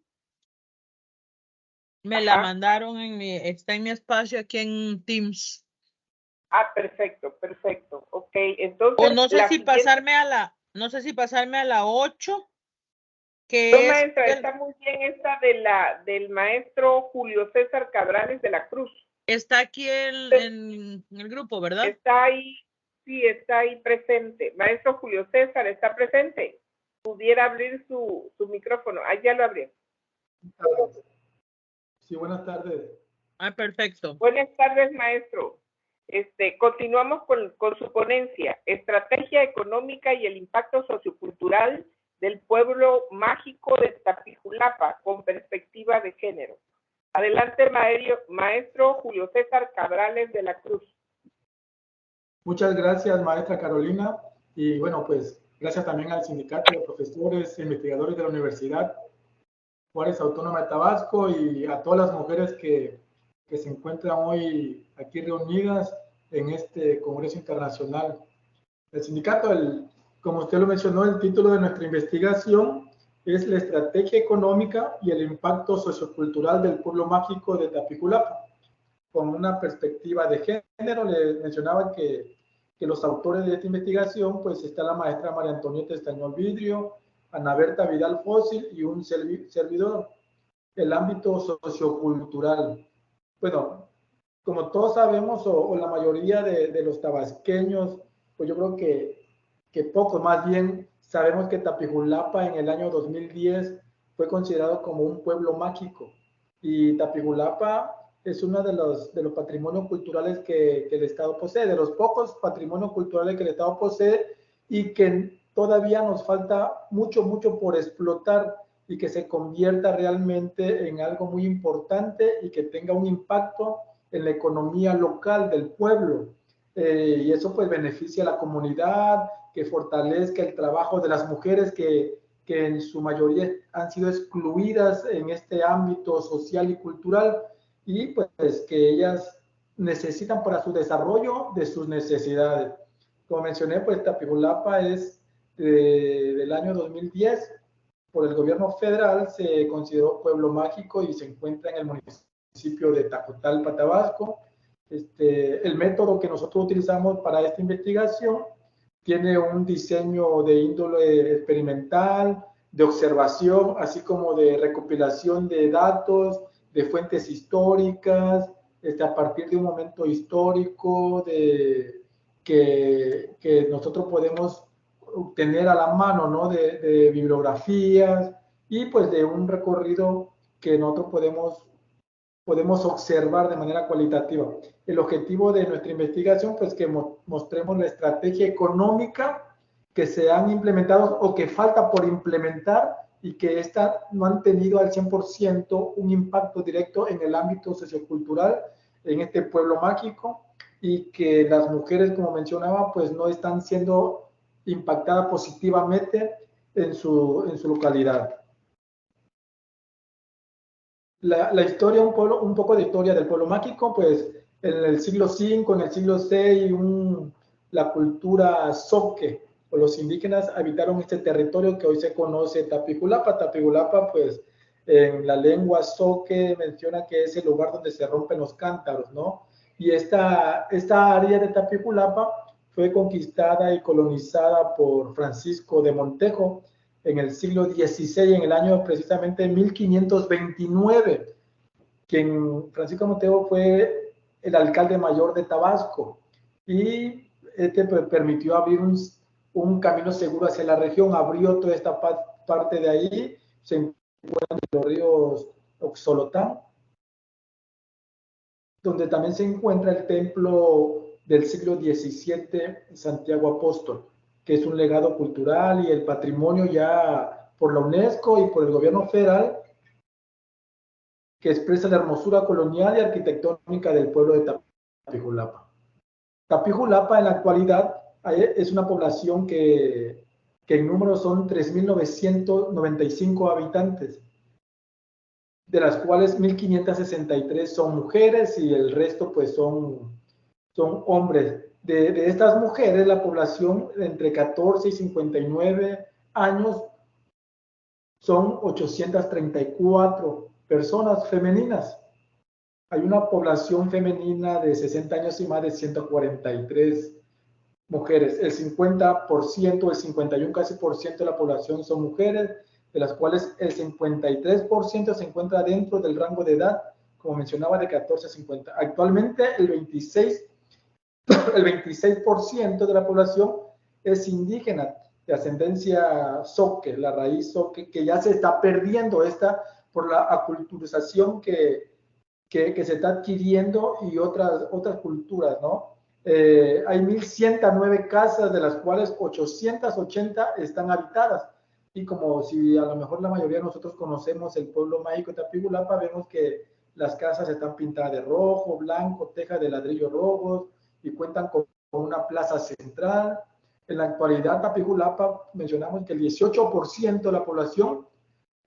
me la mandaron está en mi espacio aquí en Teams. Ah, perfecto. Ok, entonces. O no sé si pasarme a la 8. No, maestra, está muy bien esta del maestro Julio César Cabrales de la Cruz. Está aquí en el grupo, ¿verdad? Está ahí, sí, está ahí presente. Maestro Julio César, ¿está presente? Pudiera abrir su micrófono. Ahí ya lo abrió. Sí, buenas tardes. Ah, perfecto. Buenas tardes, maestro. Continuamos con su ponencia, Estrategia Económica y el Impacto Sociocultural del Pueblo Mágico de Tapijulapa con Perspectiva de Género. Adelante, maestro Julio César Cabrales de la Cruz. Muchas gracias, maestra Carolina. Y bueno, pues gracias también al Sindicato de Profesores e Investigadores de la Universidad Juárez Autónoma de Tabasco y a todas las mujeres que se encuentran hoy aquí reunidas en este Congreso Internacional. El sindicato, como usted lo mencionó, el título de nuestra investigación es la estrategia económica y el impacto sociocultural del pueblo mágico de Tapijulapa, con una perspectiva de género. Le mencionaba que los autores de esta investigación, pues está la maestra María Antonieta Estañol Vidrio, Ana Berta Vidal Fósil y un servidor. El ámbito sociocultural. Bueno, como todos sabemos, o la mayoría de los tabasqueños, pues yo creo que pocos más bien sabemos que Tapijulapa en el año 2010 fue considerado como un pueblo mágico. Y Tapijulapa es uno de los patrimonios culturales que el Estado posee, de los pocos patrimonios culturales que el Estado posee y que todavía nos falta mucho por explotar y que se convierta realmente en algo muy importante y que tenga un impacto en la economía local del pueblo. y eso pues beneficia a la comunidad, que fortalezca el trabajo de las mujeres que en su mayoría han sido excluidas en este ámbito social y cultural, y pues que ellas necesitan para su desarrollo de sus necesidades. Como mencioné, pues Tapijulapa es del año 2010, por el gobierno federal se consideró pueblo mágico y se encuentra en el municipio de Tacotalpa, Tabasco. El método que nosotros utilizamos para esta investigación tiene un diseño de índole experimental, de observación, así como de recopilación de datos, de fuentes históricas, a partir de un momento histórico que nosotros podemos tener a la mano, ¿no? de bibliografías y pues de un recorrido que nosotros podemos observar de manera cualitativa. El objetivo de nuestra investigación, pues que mostremos la estrategia económica que se han implementado o que falta por implementar y que estas no han tenido al 100% un impacto directo en el ámbito sociocultural en este pueblo mágico, y que las mujeres, como mencionaba, pues no están siendo impactadas positivamente en su localidad. La historia, un poco de historia del pueblo mágico, pues en el siglo V, en el siglo VI, la cultura zoque o los indígenas habitaron este territorio que hoy se conoce Tapijulapa. Tapijulapa, pues en la lengua zoque menciona que es el lugar donde se rompen los cántaros, ¿no? Y esta área de Tapijulapa fue conquistada y colonizada por Francisco de Montejo en el siglo XVI, en el año precisamente 1529, quien Francisco Montejo fue el alcalde mayor de Tabasco, y permitió abrir un camino seguro hacia la región, abrió toda esta parte de ahí, se encuentran los ríos Oxolotán, donde también se encuentra el templo del siglo XVII, Santiago Apóstol, que es un legado cultural y el patrimonio ya por la UNESCO y por el gobierno federal, que expresa la hermosura colonial y arquitectónica del pueblo de Tapijulapa. Tapijulapa en la actualidad es una población que en número son 3.995 habitantes, de las cuales 1.563 son mujeres y el resto pues son hombres. De estas mujeres, la población entre 14 y 59 años son 834 personas femeninas. Hay una población femenina de 60 años y más de 143 mujeres. El 50%, el 51 casi por ciento de la población son mujeres, de las cuales el 53% se encuentra dentro del rango de edad, como mencionaba, de 14 a 50. Actualmente el 26% de la población es indígena, de ascendencia zoque, la raíz zoque, que ya se está perdiendo por la aculturización que se está adquiriendo y otras culturas, ¿no? Hay 1.109 casas, de las cuales 880 están habitadas. Y como si a lo mejor la mayoría de nosotros conocemos el pueblo mágico de Tapijulapa, vemos que las casas están pintadas de rojo, blanco, tejas de ladrillo rojos y cuentan con una plaza central. En la actualidad, Tapijulapa, mencionamos que el 18% de la población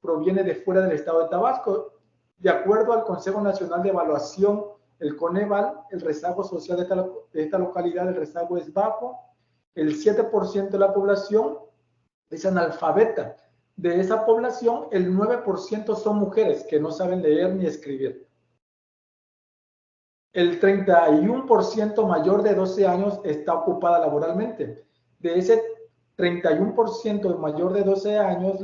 proviene de fuera del estado de Tabasco. De acuerdo al Consejo Nacional de Evaluación, el Coneval, el rezago social de esta localidad, el rezago es bajo. El 7% de la población es analfabeta. De esa población, el 9% son mujeres que no saben leer ni escribir. El 31% mayor de 12 años está ocupada laboralmente. De ese 31% mayor de 12 años,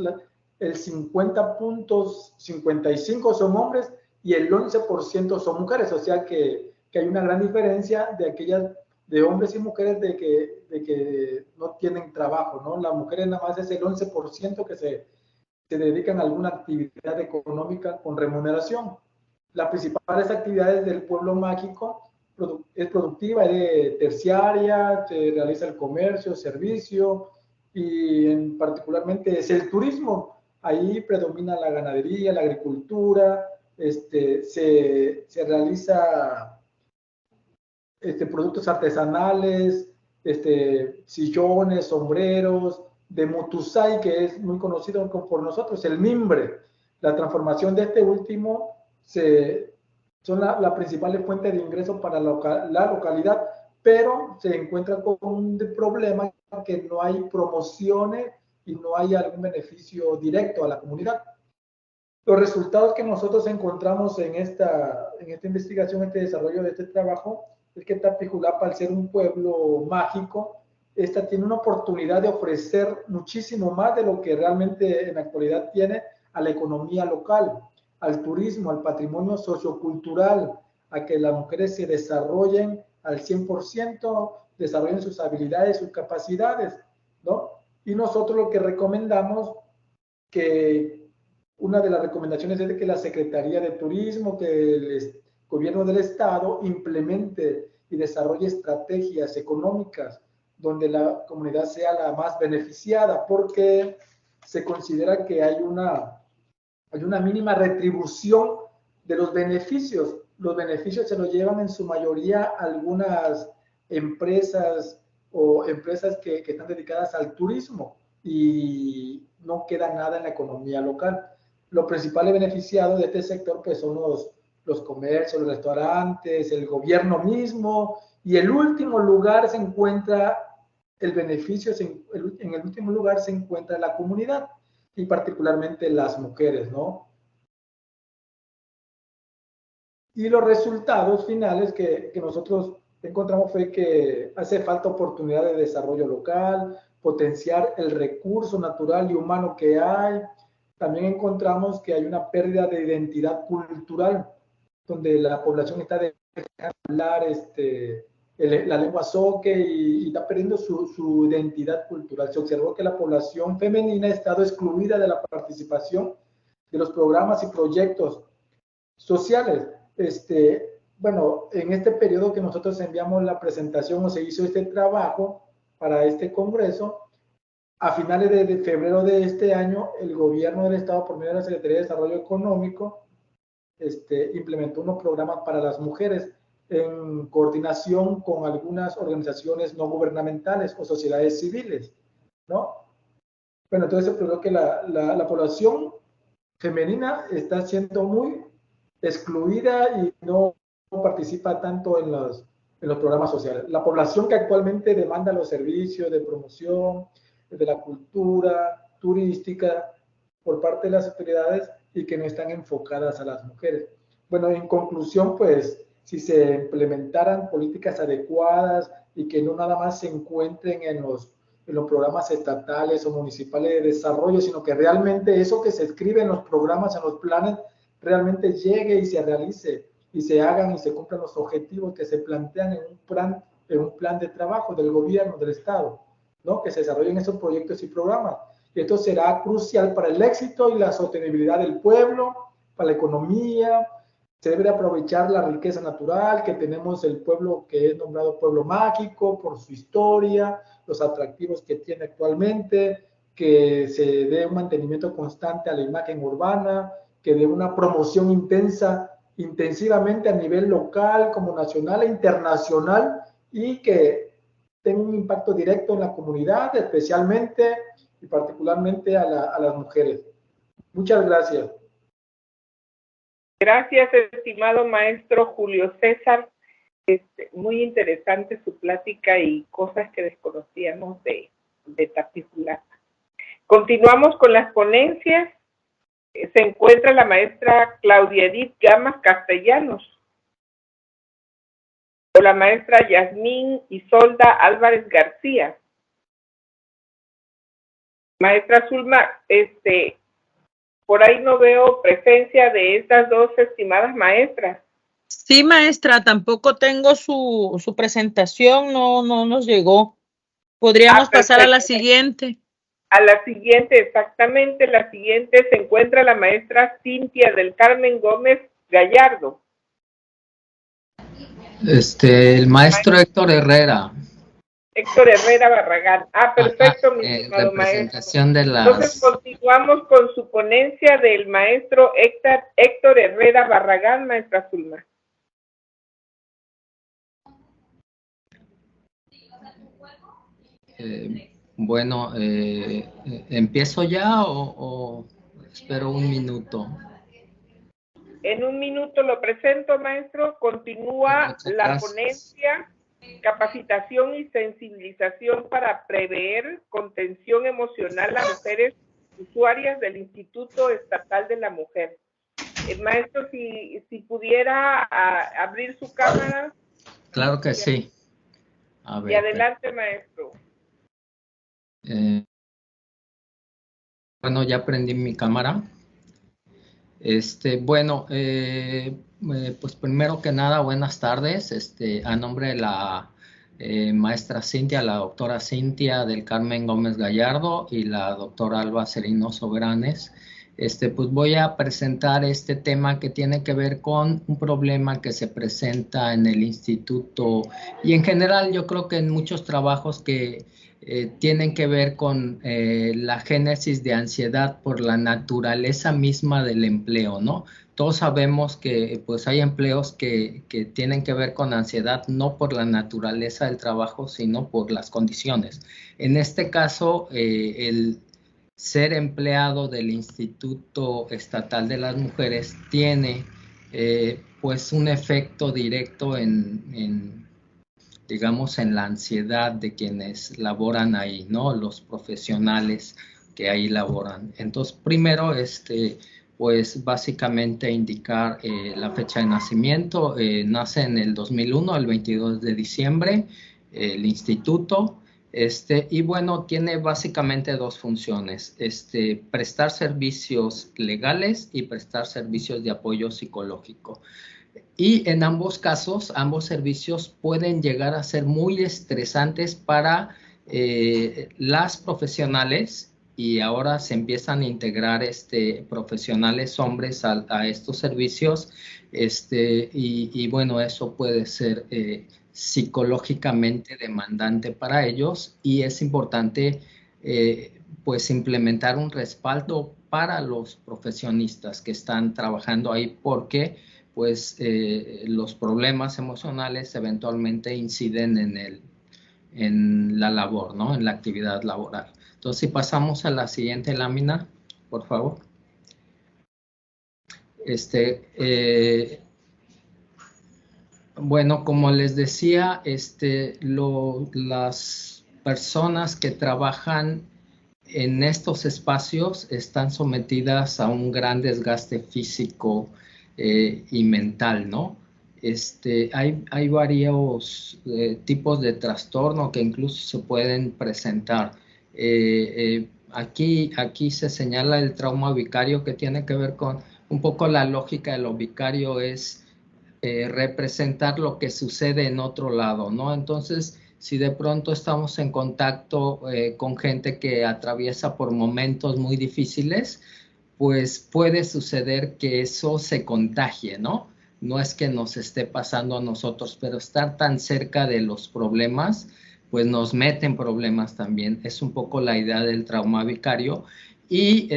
el 50.55 son hombres y el 11% son mujeres. O sea que hay una gran diferencia de hombres y mujeres de que no tienen trabajo, ¿no? Las mujeres nada más es el 11% que se dedican a alguna actividad económica con remuneración. Las principales actividades del pueblo mágico es productiva, es terciaria, se realiza el comercio, servicio, y particularmente es el turismo. Ahí predomina la ganadería, la agricultura, se realiza productos artesanales, sillones, sombreros, de Mutusay, que es muy conocido por nosotros, el mimbre. La transformación de este último son la principal fuente de ingreso para la localidad, pero se encuentra con un problema que no hay promociones y no hay algún beneficio directo a la comunidad. Los resultados que nosotros encontramos en esta investigación, este desarrollo de este trabajo, es que Tapijulapa, al ser un pueblo mágico, esta tiene una oportunidad de ofrecer muchísimo más de lo que realmente en la actualidad tiene a la economía local, al turismo, al patrimonio sociocultural, a que las mujeres se desarrollen al 100%, desarrollen sus habilidades, sus capacidades, ¿no? Y nosotros lo que recomendamos, que una de las recomendaciones es de que la Secretaría de Turismo, que el gobierno del Estado implemente y desarrolle estrategias económicas donde la comunidad sea la más beneficiada, porque se considera que hay una mínima retribución de los beneficios. Los beneficios se los llevan en su mayoría algunas empresas o empresas que están dedicadas al turismo y no queda nada en la economía local. Los principales beneficiados de este sector pues son los comercios, los restaurantes, el gobierno mismo, y el último lugar se encuentra el beneficio, en el último lugar se encuentra la comunidad y particularmente las mujeres, ¿no? Y los resultados finales que nosotros encontramos fue que hace falta oportunidad de desarrollo local, potenciar el recurso natural y humano que hay. También encontramos que hay una pérdida de identidad cultural, donde la población está dejando de hablar la lengua zoque y está perdiendo su identidad cultural. Se observó que la población femenina ha estado excluida de la participación de los programas y proyectos sociales. Bueno, en este periodo que nosotros enviamos la presentación o se hizo este trabajo para este congreso, a finales de febrero de este año, el gobierno del Estado, por medio de la Secretaría de Desarrollo Económico, implementó unos programas para las mujeres en coordinación con algunas organizaciones no gubernamentales o sociedades civiles, ¿no? Bueno, entonces creo que la población femenina está siendo muy excluida y no participa tanto en los programas sociales. La población que actualmente demanda los servicios de promoción, de la cultura turística por parte de las autoridades y que no están enfocadas a las mujeres. Bueno, en conclusión, pues, si se implementaran políticas adecuadas y que no nada más se encuentren en los programas estatales o municipales de desarrollo, sino que realmente eso que se escribe en los programas, en los planes, realmente llegue y se realice y se hagan y se cumplan los objetivos que se plantean en un plan de trabajo del gobierno, del Estado, ¿no? Que se desarrollen esos proyectos y programas. Y esto será crucial para el éxito y la sostenibilidad del pueblo, para la economía. Se debe aprovechar la riqueza natural que tenemos el pueblo, que es nombrado pueblo mágico por su historia, los atractivos que tiene actualmente, que se dé un mantenimiento constante a la imagen urbana, que dé una promoción intensivamente a nivel local, como nacional e internacional, y que tenga un impacto directo en la comunidad, especialmente y particularmente a las mujeres. Muchas gracias. Gracias, estimado maestro Julio César. Muy interesante su plática y cosas que desconocíamos de Tapijulapa. Continuamos con las ponencias. Se encuentra la maestra Claudia Edith Gamas Castellanos o la maestra Yasmín Isolda Álvarez García. Maestra Zulma, por ahí no veo presencia de estas dos estimadas maestras. Sí, maestra, tampoco tengo su presentación, no nos llegó. Podríamos pasar a la siguiente. A la siguiente, exactamente, la siguiente se encuentra la maestra Cintia del Carmen Gómez Gallardo. El maestro Héctor Herrera. Héctor Herrera Barragán. Ah, perfecto, mi estimado maestro. Entonces continuamos con su ponencia del maestro Héctor Herrera Barragán, maestra Zulma. Bueno, ¿empiezo ya o espero un minuto? En un minuto lo presento, maestro. Continúa la ponencia, capacitación y sensibilización para prever contención emocional a mujeres usuarias del Instituto Estatal de la Mujer. Maestro, si pudiera abrir su cámara. Claro que sí. A ver, y adelante, maestro. Bueno, ya prendí mi cámara. Bueno, pues primero que nada, buenas tardes. A nombre de la maestra Cintia, la doctora Cintia del Carmen Gómez Gallardo y la doctora Alba Serino Soberanes, pues voy a presentar este tema que tiene que ver con un problema que se presenta en el instituto y en general yo creo que en muchos trabajos que tienen que ver con la génesis de ansiedad por la naturaleza misma del empleo, ¿no? Todos sabemos que pues hay empleos que tienen que ver con ansiedad no por la naturaleza del trabajo, sino por las condiciones. En este caso, el ser empleado del Instituto Estatal de las Mujeres tiene pues un efecto directo digamos, en la ansiedad de quienes laboran ahí, ¿no? Los profesionales que ahí laboran. Entonces, primero, pues básicamente indicar la fecha de nacimiento. Nace en el 2001, el 22 de diciembre, el instituto. Y bueno, tiene básicamente dos funciones, prestar servicios legales y prestar servicios de apoyo psicológico. Y en ambos casos, ambos servicios pueden llegar a ser muy estresantes para las profesionales y ahora se empiezan a integrar profesionales hombres a estos servicios y bueno, eso puede ser psicológicamente demandante para ellos y es importante pues implementar un respaldo para los profesionistas que están trabajando ahí porque pues los problemas emocionales eventualmente inciden en la labor, ¿no? En la actividad laboral. Entonces, si pasamos a la siguiente lámina, por favor. Bueno, como les decía, las personas que trabajan en estos espacios están sometidas a un gran desgaste físico y mental, ¿no? Hay varios tipos de trastorno que incluso se pueden presentar. Aquí se señala el trauma vicario que tiene que ver con un poco la lógica de lo vicario es representar lo que sucede en otro lado, ¿no? Entonces, si de pronto estamos en contacto con gente que atraviesa por momentos muy difíciles, pues puede suceder que eso se contagie, ¿no? No es que nos esté pasando a nosotros, pero estar tan cerca de los problemas, pues nos mete en problemas también. Es un poco la idea del trauma vicario y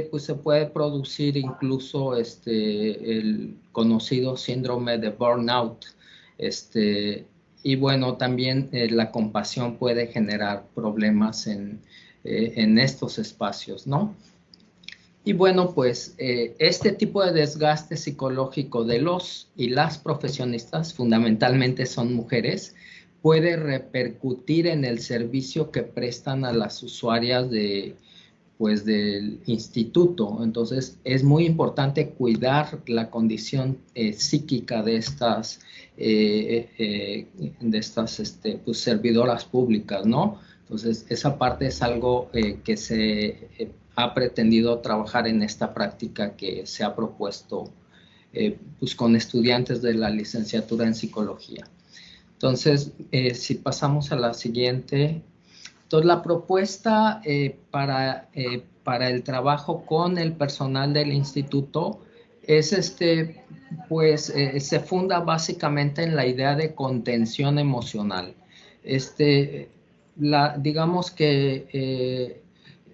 pues se puede producir incluso el conocido síndrome de burnout. Y bueno, también la compasión puede generar problemas en estos espacios, ¿no? Y bueno, pues este tipo de desgaste psicológico de los y las profesionistas, fundamentalmente son mujeres, puede repercutir en el servicio que prestan a las usuarias del instituto. Entonces, es muy importante cuidar la condición psíquica de estas pues, servidoras públicas, ¿no? Entonces, esa parte es algo que se ha pretendido trabajar en esta práctica que se ha propuesto pues con estudiantes de la licenciatura en psicología. Entonces, si pasamos a la siguiente. Entonces, la propuesta para el trabajo con el personal del instituto es se funda básicamente en la idea de contención emocional. Digamos que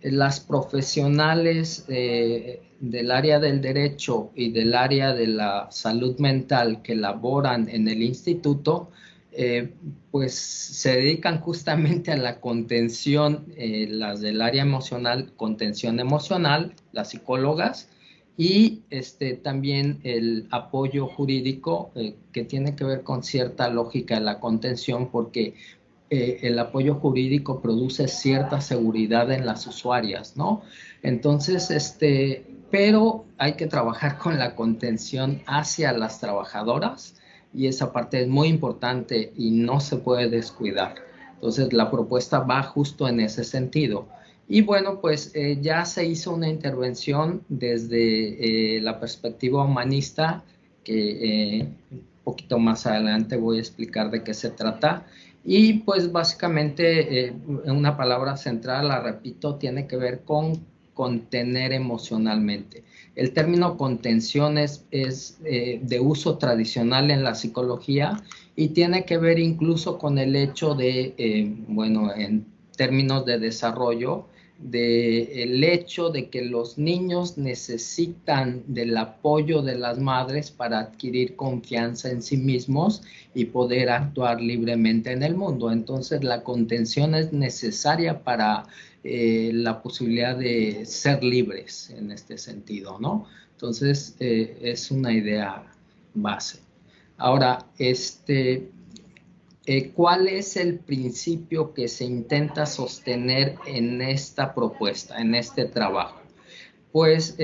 las profesionales del área del derecho y del área de la salud mental que laboran en el instituto pues se dedican justamente a la contención, las del área emocional, contención emocional, las psicólogas, y también el apoyo jurídico que tiene que ver con cierta lógica de la contención, porque el apoyo jurídico produce cierta seguridad en las usuarias, ¿no? Entonces, pero hay que trabajar con la contención hacia las trabajadoras, y esa parte es muy importante y no se puede descuidar. Entonces, la propuesta va justo en ese sentido. Y bueno, pues ya se hizo una intervención desde la perspectiva humanista, que un poquito más adelante voy a explicar de qué se trata. Y pues básicamente una palabra central, la repito, tiene que ver con contener emocionalmente. El término contención es de uso tradicional en la psicología y tiene que ver incluso con el hecho de, bueno, en términos de desarrollo, del hecho de que los niños necesitan del apoyo de las madres para adquirir confianza en sí mismos y poder actuar libremente en el mundo. Entonces, la contención es necesaria para la posibilidad de ser libres en este sentido, ¿no? Entonces, es una idea base. Ahora, ¿cuál es el principio que se intenta sostener en esta propuesta, en este trabajo? Pues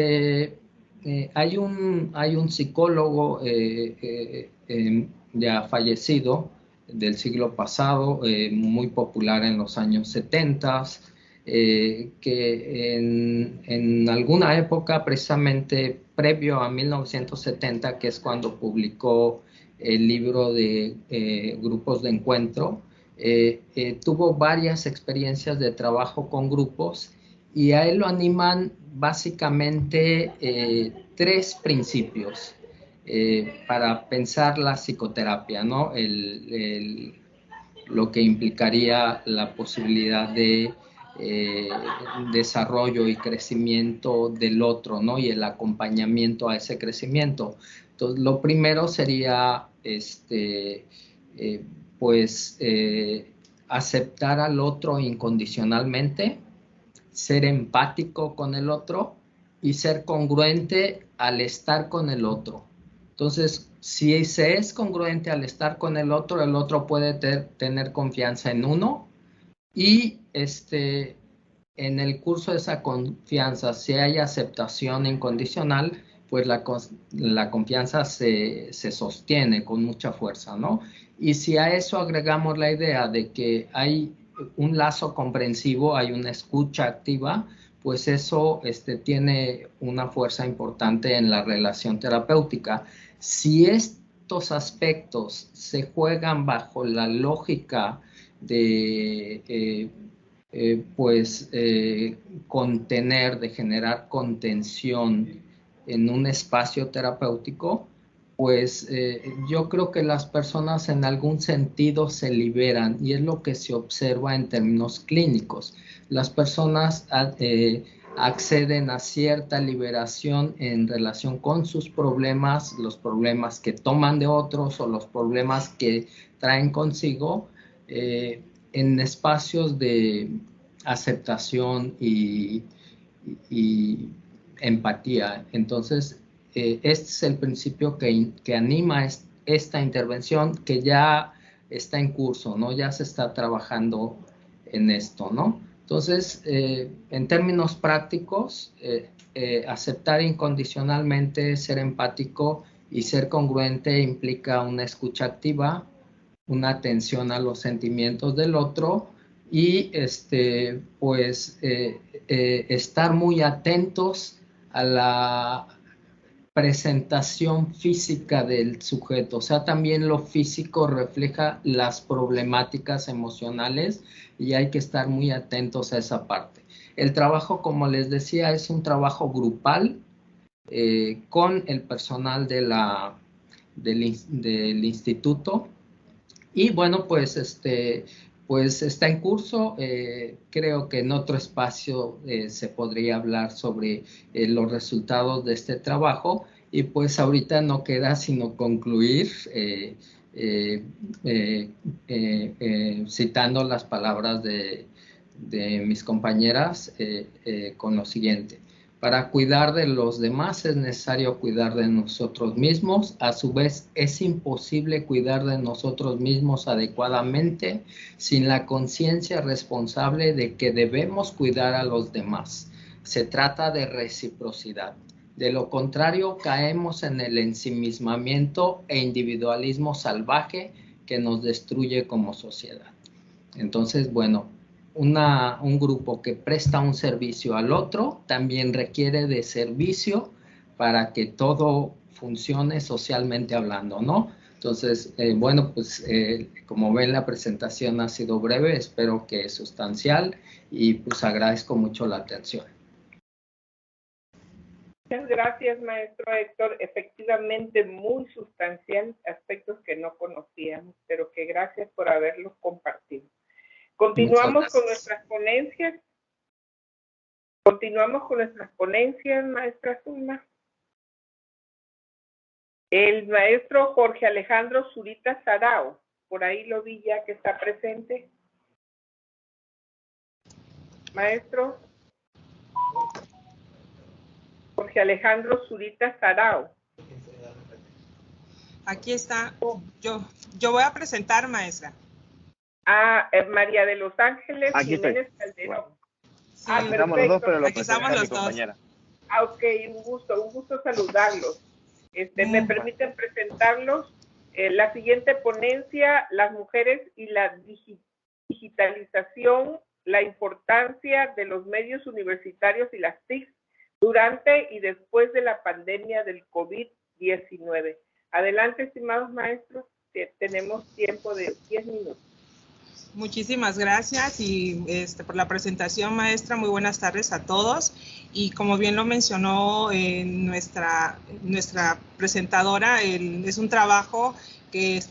hay un psicólogo ya fallecido del siglo pasado, muy popular en los años 70, que en alguna época, precisamente previo a 1970, que es cuando publicó el libro de grupos de encuentro, tuvo varias experiencias de trabajo con grupos, y a él lo animan básicamente 3 principios para pensar la psicoterapia, ¿no? Lo que implicaría la posibilidad de desarrollo y crecimiento del otro, ¿no? Y el acompañamiento a ese crecimiento. Entonces, lo primero sería, aceptar al otro incondicionalmente, ser empático con el otro y ser congruente al estar con el otro. Entonces, si se es congruente al estar con el otro puede tener confianza en uno, y en el curso de esa confianza, si hay aceptación incondicional, pues la confianza se sostiene con mucha fuerza, ¿no? Y si a eso agregamos la idea de que hay un lazo comprensivo, hay una escucha activa, pues eso tiene una fuerza importante en la relación terapéutica. Si estos aspectos se juegan bajo la lógica de contener, de generar contención en un espacio terapéutico, pues yo creo que las personas en algún sentido se liberan, y es lo que se observa en términos clínicos. Las personas acceden a cierta liberación en relación con sus problemas, los problemas que toman de otros o los problemas que traen consigo, en espacios de aceptación y empatía. Entonces, este es el principio que anima esta intervención, que ya está en curso, ¿no? Ya se está trabajando en esto, ¿no? Entonces, en términos prácticos, aceptar incondicionalmente, ser empático y ser congruente implica una escucha activa, una atención a los sentimientos del otro, y estar muy atentos a la presentación física del sujeto. O sea, también lo físico refleja las problemáticas emocionales y hay que estar muy atentos a esa parte. El trabajo, como les decía, es un trabajo grupal con el personal del instituto. Y bueno, pues está en curso. Creo que en otro espacio se podría hablar sobre los resultados de este trabajo, y pues ahorita no queda sino concluir citando las palabras de mis compañeras con lo siguiente: para cuidar de los demás es necesario cuidar de nosotros mismos. A su vez, es imposible cuidar de nosotros mismos adecuadamente sin la conciencia responsable de que debemos cuidar a los demás. Se trata de reciprocidad. De lo contrario, caemos en el ensimismamiento e individualismo salvaje que nos destruye como sociedad. Entonces, bueno, un grupo que presta un servicio al otro también requiere de servicio para que todo funcione socialmente hablando, ¿no? Entonces, bueno, pues como ven, la presentación ha sido breve, espero que sustancial, y pues agradezco mucho la atención. Muchas gracias, maestro Héctor. Efectivamente, muy sustancial, aspectos que no conocíamos, pero que gracias por haberlos compartido. Continuamos con nuestras ponencias. Continuamos con nuestras ponencias, maestra Zulma. El maestro Jorge Alejandro Zurita Sarao, por ahí lo vi ya que está presente. Maestro Jorge Alejandro Zurita Sarao. Aquí está. Yo voy a presentar, maestra. María de los Ángeles aquí Jiménez Calderón. Sí, estamos los dos, pero lo aquí estamos los dos. Compañera. Ok, un gusto saludarlos. Me permiten presentarlos. La siguiente ponencia, las mujeres y la digitalización, la importancia de los medios universitarios y las TIC durante y después de la pandemia del COVID-19. Adelante, estimados maestros, tenemos tiempo de 10 minutos. Muchísimas gracias y por la presentación, maestra. Muy buenas tardes a todos. Y como bien lo mencionó nuestra presentadora, es un trabajo que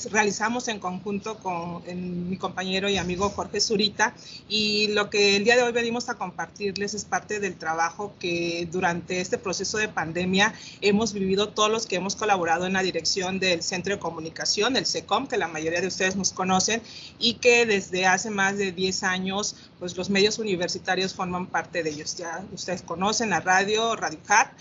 realizamos en conjunto con mi compañero y amigo Jorge Zurita, y lo que el día de hoy venimos a compartirles es parte del trabajo que durante este proceso de pandemia hemos vivido todos los que hemos colaborado en la dirección del Centro de Comunicación, el CECOM, que la mayoría de ustedes nos conocen, y que desde hace más de 10 años pues los medios universitarios forman parte de ellos. Ya ustedes conocen la radio, Radio Hat,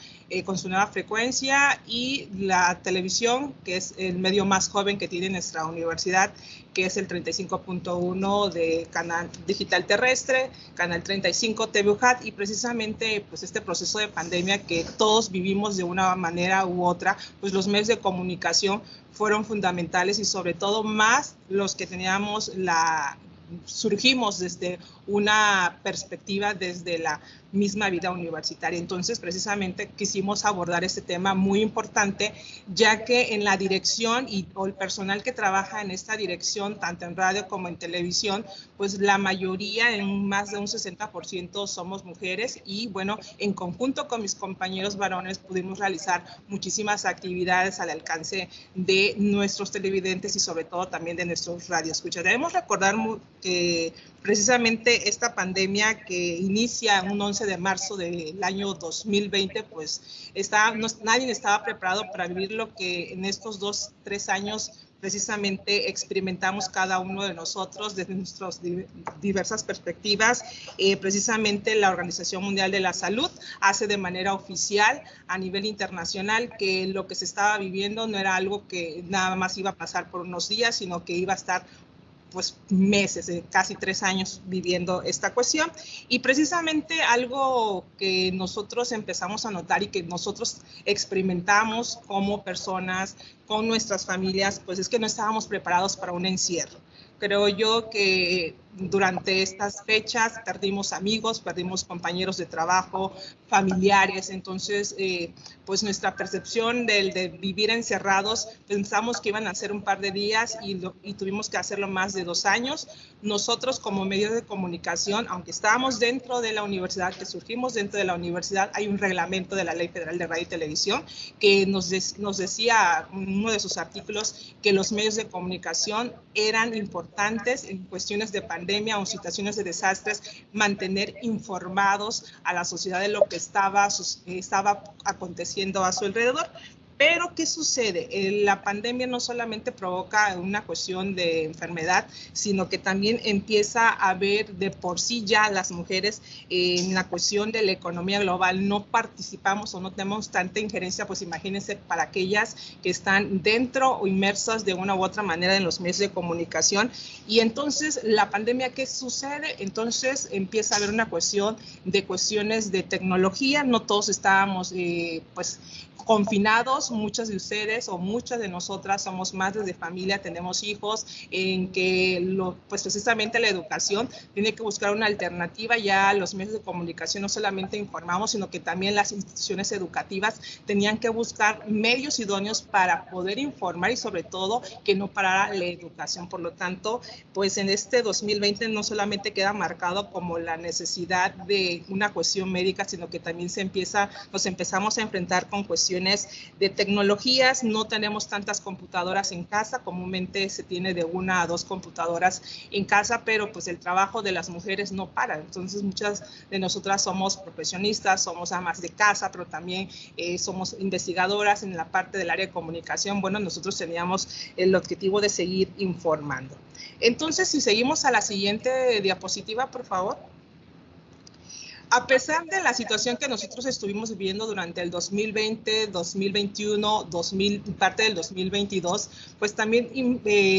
con su nueva frecuencia, y la televisión, que es el medio más joven que tiene nuestra universidad, que es el 35.1 de canal digital terrestre, canal 35 TV UJAT, y precisamente pues este proceso de pandemia que todos vivimos de una manera u otra, pues los medios de comunicación fueron fundamentales, y sobre todo más los que surgimos desde una perspectiva desde la misma vida universitaria. Entonces, precisamente quisimos abordar este tema muy importante, ya que en la dirección o el personal que trabaja en esta dirección, tanto en radio como en televisión, pues la mayoría, en más de un 60%, somos mujeres, y bueno, en conjunto con mis compañeros varones pudimos realizar muchísimas actividades al alcance de nuestros televidentes y sobre todo también de nuestros radioescuchas. Debemos recordar que precisamente esta pandemia que inicia un 11 de marzo del año 2020, pues nadie estaba preparado para vivir lo que en estos 2-3 años precisamente experimentamos cada uno de nosotros desde nuestras diversas perspectivas. Precisamente la Organización Mundial de la Salud hace de manera oficial a nivel internacional que lo que se estaba viviendo no era algo que nada más iba a pasar por unos días, sino que iba a estar pues meses, casi 3 años viviendo esta cuestión. Y precisamente algo que nosotros empezamos a notar y que nosotros experimentamos como personas, con nuestras familias, pues es que no estábamos preparados para un encierro. Creo yo que durante estas fechas perdimos amigos, perdimos compañeros de trabajo, familiares. Entonces, pues nuestra percepción de vivir encerrados, pensamos que iban a ser un par de días y tuvimos que hacerlo más de 2 años. Nosotros como medios de comunicación, aunque estábamos dentro de la universidad, que surgimos dentro de la universidad, hay un reglamento de la Ley Federal de Radio y Televisión que nos decía en uno de sus artículos que los medios de comunicación eran importantes en cuestiones de pandemia o situaciones de desastres, mantener informados a la sociedad de lo que estaba aconteciendo a su alrededor. Pero, ¿qué sucede? La pandemia no solamente provoca una cuestión de enfermedad, sino que también empieza a ver de por sí ya las mujeres en la cuestión de la economía global. No participamos o no tenemos tanta injerencia, pues imagínense para aquellas que están dentro o inmersas de una u otra manera en los medios de comunicación. Y entonces, la pandemia, ¿qué sucede? Entonces, empieza a haber una cuestión de cuestiones de tecnología. No todos estábamos, pues, confinados, muchas de ustedes o muchas de nosotras somos madres de familia, tenemos hijos, en que pues precisamente la educación tiene que buscar una alternativa. Ya los medios de comunicación no solamente informamos, sino que también las instituciones educativas tenían que buscar medios idóneos para poder informar y sobre todo que no parara la educación. Por lo tanto, pues en este 2020 no solamente queda marcado como la necesidad de una cuestión médica, sino que también nos empezamos a enfrentar con cuestiones de tecnologías. No tenemos tantas computadoras en casa, comúnmente se tiene de 1 a 2 computadoras en casa, pero pues el trabajo de las mujeres no para. Entonces muchas de nosotras somos profesionistas, somos amas de casa, pero también somos investigadoras en la parte del área de comunicación. Bueno, nosotros teníamos el objetivo de seguir informando. Entonces, si seguimos a la siguiente diapositiva, por favor. A pesar de la situación que nosotros estuvimos viviendo durante el 2020, 2021, parte del 2022, pues también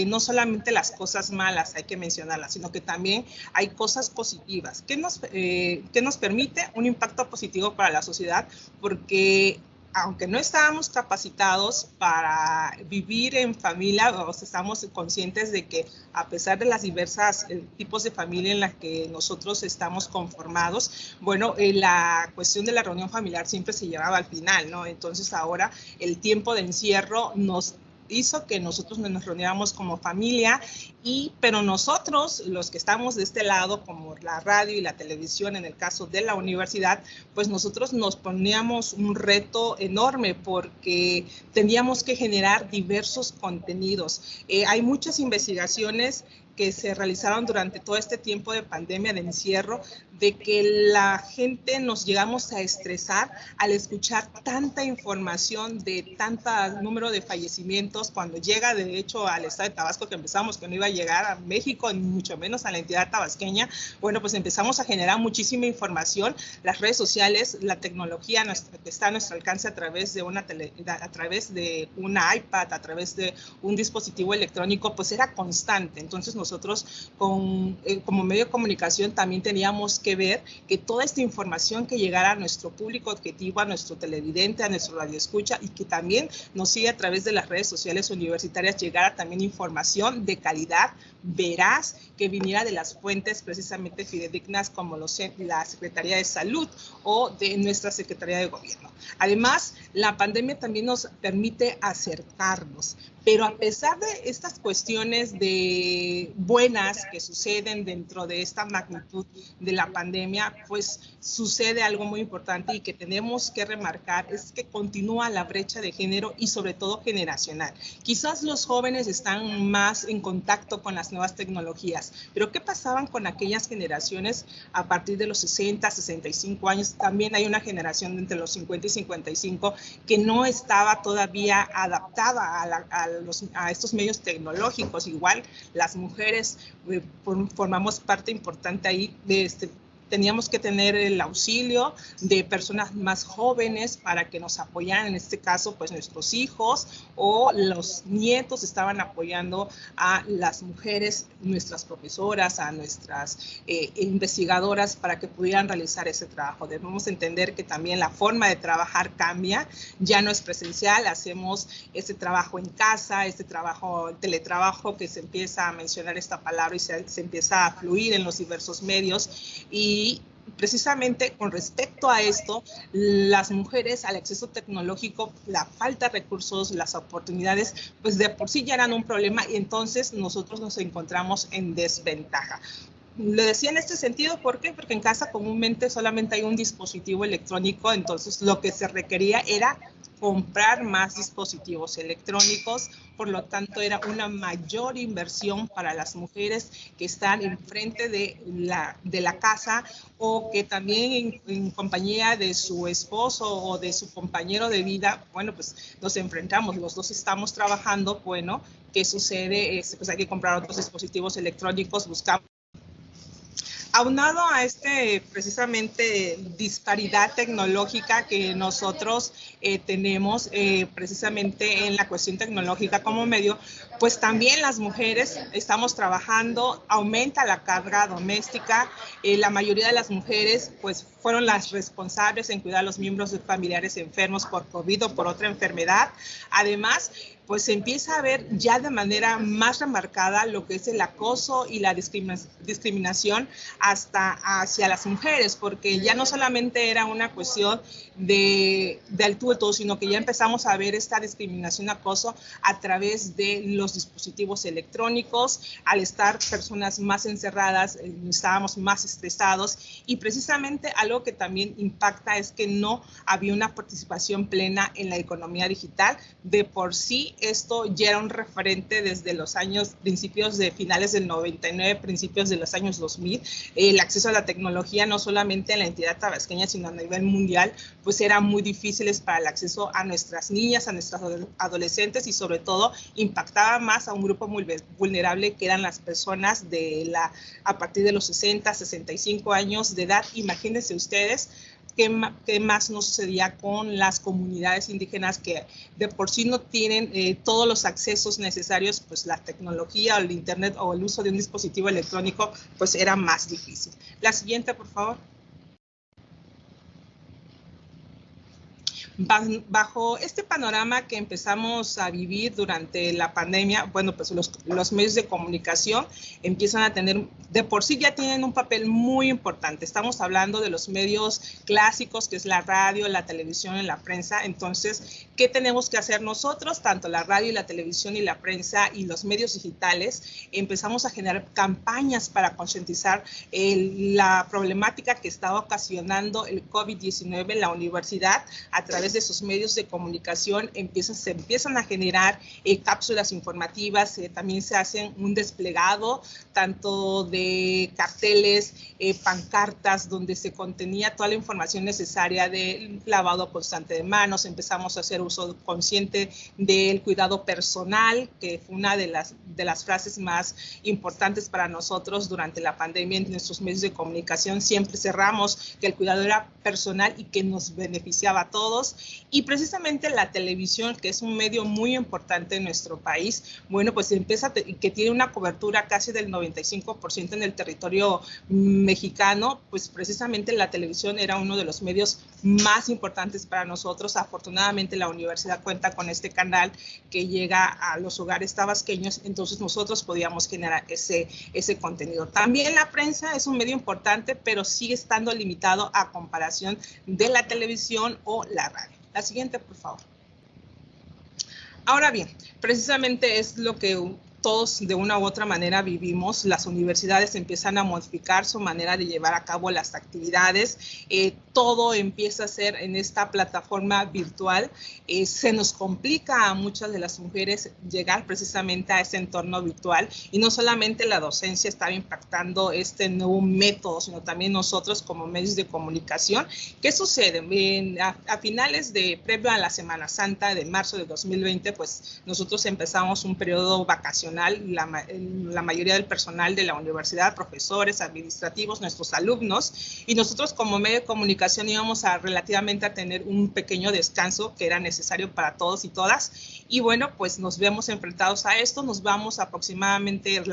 no solamente las cosas malas hay que mencionarlas, sino que también hay cosas positivas. ¿Qué nos permite? Un impacto positivo para la sociedad, porque aunque no estábamos capacitados para vivir en familia, estamos conscientes de que a pesar de las diversas tipos de familia en las que nosotros estamos conformados, bueno, la cuestión de la reunión familiar siempre se llevaba al final, ¿no? Entonces ahora el tiempo de encierro nos hizo que nosotros nos reuniéramos como familia, pero nosotros, los que estamos de este lado, como la radio y la televisión, en el caso de la universidad, pues nosotros nos poníamos un reto enorme porque teníamos que generar diversos contenidos. Hay muchas investigaciones que se realizaron durante todo este tiempo de pandemia, de encierro, de que la gente nos llegamos a estresar al escuchar tanta información de tanto número de fallecimientos. Cuando llega, de hecho, al estado de Tabasco, que empezamos que no iba a llegar a México, ni mucho menos a la entidad tabasqueña, bueno, pues empezamos a generar muchísima información. Las redes sociales, la tecnología que está a nuestro alcance a través de una iPad, a través de un dispositivo electrónico, pues era constante. Entonces nosotros como medio de comunicación también teníamos que ver que toda esta información que llegara a nuestro público objetivo, a nuestro televidente, a nuestro radioescucha, y que también nos sigue a través de las redes sociales universitarias, llegara también información de calidad, veraz, que viniera de las fuentes precisamente fidedignas como la Secretaría de Salud o de nuestra Secretaría de Gobierno. Además, la pandemia también nos permite acercarnos, pero a pesar de estas cuestiones de buenas que suceden dentro de esta magnitud de la pandemia, pues sucede algo muy importante y que tenemos que remarcar, es que continúa la brecha de género y sobre todo generacional. Quizás los jóvenes están más en contacto con las nuevas tecnologías, pero ¿qué pasaban con aquellas generaciones a partir de los 60, 65 años? También hay una generación entre los 50 y 55 que no estaba todavía adaptada a estos medios tecnológicos. Igual las mujeres formamos parte importante ahí de teníamos que tener el auxilio de personas más jóvenes para que nos apoyaran, en este caso pues nuestros hijos o los nietos estaban apoyando a las mujeres, nuestras profesoras, a nuestras investigadoras para que pudieran realizar ese trabajo. Debemos entender que también la forma de trabajar cambia, ya no es presencial, hacemos este trabajo en casa, este trabajo, teletrabajo, que se empieza a mencionar esta palabra y se empieza a fluir en los diversos medios. Y precisamente con respecto a esto, las mujeres al acceso tecnológico, la falta de recursos, las oportunidades, pues de por sí ya eran un problema y entonces nosotros nos encontramos en desventaja. Le decía en este sentido, ¿por qué? Porque en casa comúnmente solamente hay un dispositivo electrónico, entonces lo que se requería era comprar más dispositivos electrónicos por lo tanto era una mayor inversión para las mujeres que están enfrente de la casa o que también en compañía de su esposo o de su compañero de vida, bueno, pues nos enfrentamos, los dos estamos trabajando, bueno, ¿qué sucede? Pues hay que comprar otros dispositivos electrónicos, buscamos. Aunado a precisamente disparidad tecnológica que nosotros tenemos precisamente en la cuestión tecnológica como medio, pues también las mujeres estamos trabajando, aumenta la carga doméstica, la mayoría de las mujeres pues fueron las responsables en cuidar a los miembros de familiares enfermos por COVID o por otra enfermedad. Además, pues se empieza a ver ya de manera más remarcada lo que es el acoso y la discriminación hasta hacia las mujeres, porque ya no solamente era una cuestión de al tú y todo, sino que ya empezamos a ver esta discriminación, acoso a través de los dispositivos electrónicos. Al estar personas más encerradas, estábamos más estresados y precisamente algo que también impacta es que no había una participación plena en la economía digital. De por sí, esto ya era un referente desde los años, finales del 99, principios de los años 2000. El acceso a la tecnología, no solamente en la entidad tabasqueña, sino a nivel mundial, pues era muy difícil para el acceso a nuestras niñas, a nuestras adolescentes y sobre todo impactaba más a un grupo muy vulnerable que eran las personas a partir de los 60, 65 años de edad. Imagínense ustedes qué más nos sucedía con las comunidades indígenas que de por sí no tienen todos los accesos necesarios, pues la tecnología o el internet o el uso de un dispositivo electrónico pues era más difícil. La siguiente, por favor. Bajo este panorama que empezamos a vivir durante la pandemia, bueno, pues los medios de comunicación empiezan a tener, de por sí ya tienen un papel muy importante. Estamos hablando de los medios clásicos, que es la radio, la televisión y la prensa. Entonces, ¿qué tenemos que hacer nosotros? Tanto la radio y la televisión y la prensa y los medios digitales, empezamos a generar campañas para concientizar la problemática que estaba ocasionando el COVID-19 en la universidad. A través de sus medios de comunicación se empiezan a generar cápsulas informativas, también se hacen un desplegado tanto de carteles, pancartas, donde se contenía toda la información necesaria del lavado constante de manos. Empezamos a hacer uso consciente del cuidado personal, que fue una de las frases más importantes para nosotros durante la pandemia en nuestros medios de comunicación. Siempre cerramos que el cuidado era personal y que nos beneficiaba a todos. Y precisamente la televisión, que es un medio muy importante en nuestro país, bueno, pues que tiene una cobertura casi del 95% en el territorio mexicano, pues precisamente la televisión era uno de los medios más importantes para nosotros. Afortunadamente la universidad cuenta con este canal que llega a los hogares tabasqueños, entonces nosotros podíamos generar ese contenido. También la prensa es un medio importante, pero sigue estando limitado a comparación de la televisión o la radio. La siguiente, por favor. Ahora bien, precisamente es lo que todos de una u otra manera vivimos. Las universidades empiezan a modificar su manera de llevar a cabo las actividades. Todo empieza a ser en esta plataforma virtual. Se nos complica a muchas de las mujeres llegar precisamente a ese entorno virtual. Y no solamente la docencia estaba impactando este nuevo método, sino también nosotros como medios de comunicación. ¿Qué sucede? A finales previo a la Semana Santa de marzo de 2020, pues nosotros empezamos un periodo vacacional. La mayoría del personal de la universidad, profesores, administrativos, nuestros alumnos, y nosotros como medio de comunicación íbamos relativamente a tener un pequeño descanso que era necesario para todos y todas. Y bueno, pues nos vemos enfrentados a esto. Nos vamos aproximadamente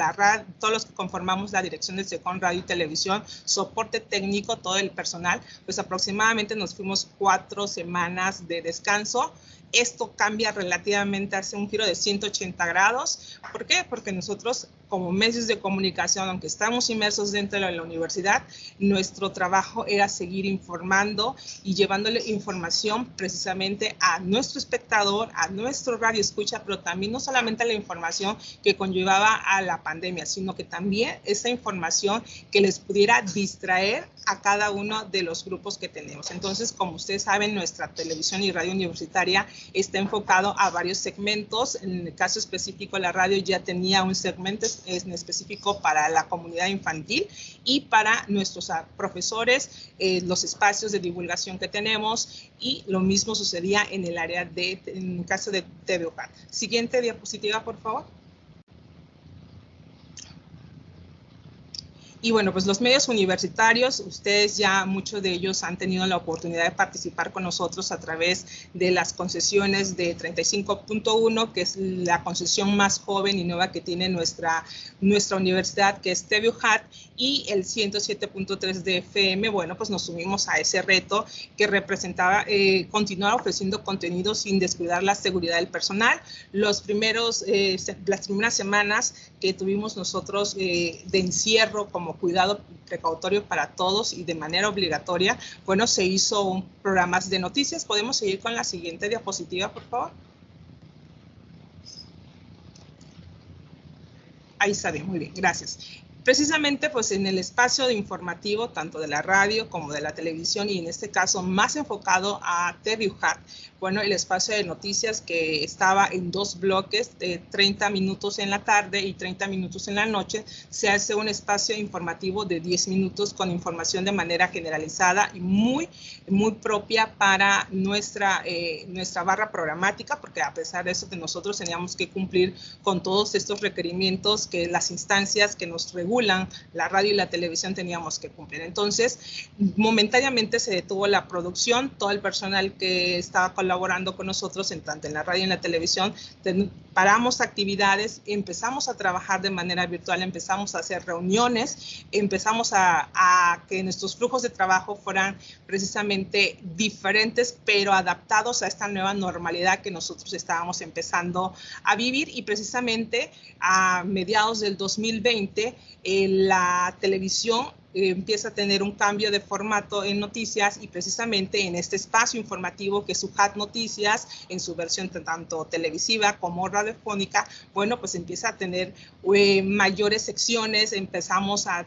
todos los que conformamos la dirección del SECON Radio y Televisión, soporte técnico, todo el personal, pues aproximadamente nos fuimos 4 semanas de descanso. Esto cambia relativamente, hace un giro de 180 grados. ¿Por qué? Porque nosotros como medios de comunicación, aunque estamos inmersos dentro de la universidad, nuestro trabajo era seguir informando y llevándole información precisamente a nuestro espectador, a nuestro radio escucha, pero también no solamente la información que conllevaba a la pandemia, sino que también esa información que les pudiera distraer a cada uno de los grupos que tenemos. Entonces, como ustedes saben, nuestra televisión y radio universitaria está enfocado a varios segmentos. En el caso específico, la radio ya tenía un segmento en específico para la comunidad infantil y para nuestros profesores, los espacios de divulgación que tenemos, y lo mismo sucedía en el área en el caso de TV UJAT. Siguiente diapositiva, por favor. Y bueno, pues los medios universitarios, ustedes ya muchos de ellos han tenido la oportunidad de participar con nosotros a través de las concesiones de 35.1, que es la concesión más joven y nueva que tiene nuestra universidad, que es TV UJAT, y el 107.3 de FM. Bueno, pues nos sumimos a ese reto que representaba continuar ofreciendo contenido sin descuidar la seguridad del personal. Las primeras semanas que tuvimos nosotros de encierro como cuidado precautorio para todos y de manera obligatoria, bueno, se hizo un programa de noticias. ¿Podemos seguir con la siguiente diapositiva, por favor? Ahí está bien, muy bien, gracias. Precisamente, pues en el espacio informativo, tanto de la radio como de la televisión, y en este caso más enfocado a TV UJAT, bueno, el espacio de noticias que estaba en 2 bloques de 30 minutos en la tarde y 30 minutos en la noche, se hace un espacio informativo de 10 minutos con información de manera generalizada y muy propia para nuestra barra programática, porque a pesar de eso que nosotros teníamos que cumplir con todos estos requerimientos que las instancias que nos regulan la radio y la televisión teníamos que cumplir. Entonces, momentáneamente se detuvo la producción, todo el personal que estaba colaborando con nosotros, tanto en la radio y en la televisión, paramos actividades, empezamos a trabajar de manera virtual, empezamos a hacer reuniones, empezamos a que nuestros flujos de trabajo fueran precisamente diferentes, pero adaptados a esta nueva normalidad que nosotros estábamos empezando a vivir. Y precisamente a mediados del 2020, la televisión empieza a tener un cambio de formato en noticias, y precisamente en este espacio informativo que es UJAT Noticias, en su versión tanto televisiva como radiofónica, bueno, pues empieza a tener mayores secciones. Empezamos a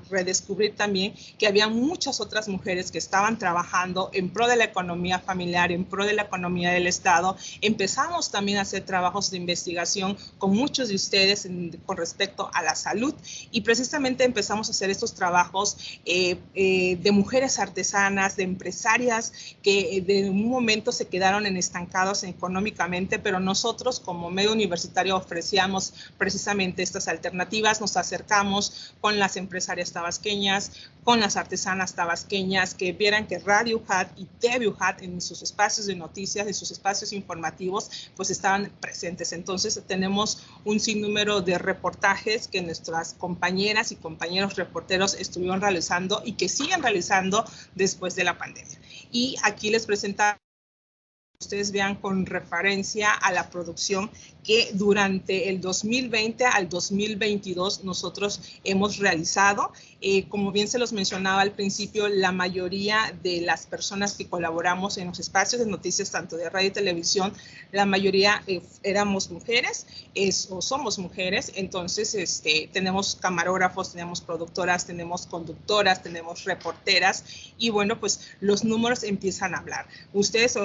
redescubrir también que había muchas otras mujeres que estaban trabajando en pro de la economía familiar, en pro de la economía del Estado. Empezamos también a hacer trabajos de investigación con muchos de ustedes con respecto a la salud, y precisamente empezamos a hacer estos trabajos de mujeres artesanas, de empresarias que de un momento se quedaron estancados económicamente, pero nosotros como medio universitario ofrecíamos precisamente estas alternativas. Nos acercamos con las empresarias tabasqueñas, con las artesanas tabasqueñas, que vieran que Radio UJAT y TV UJAT en sus espacios de noticias, en sus espacios informativos, pues estaban presentes. Entonces tenemos un sinnúmero de reportajes que nuestras compañeras y compañeros reporteros estuvieron realizando y que siguen realizando después de la pandemia. Y aquí les presentamos, ustedes vean con referencia a la producción que durante el 2020 al 2022 nosotros hemos realizado. Como bien se los mencionaba al principio, la mayoría de las personas que colaboramos en los espacios de noticias, tanto de radio y televisión, la mayoría éramos mujeres o somos mujeres. Entonces tenemos camarógrafos, tenemos productoras, tenemos conductoras, tenemos reporteras, y bueno, pues los números empiezan a hablar. Ustedes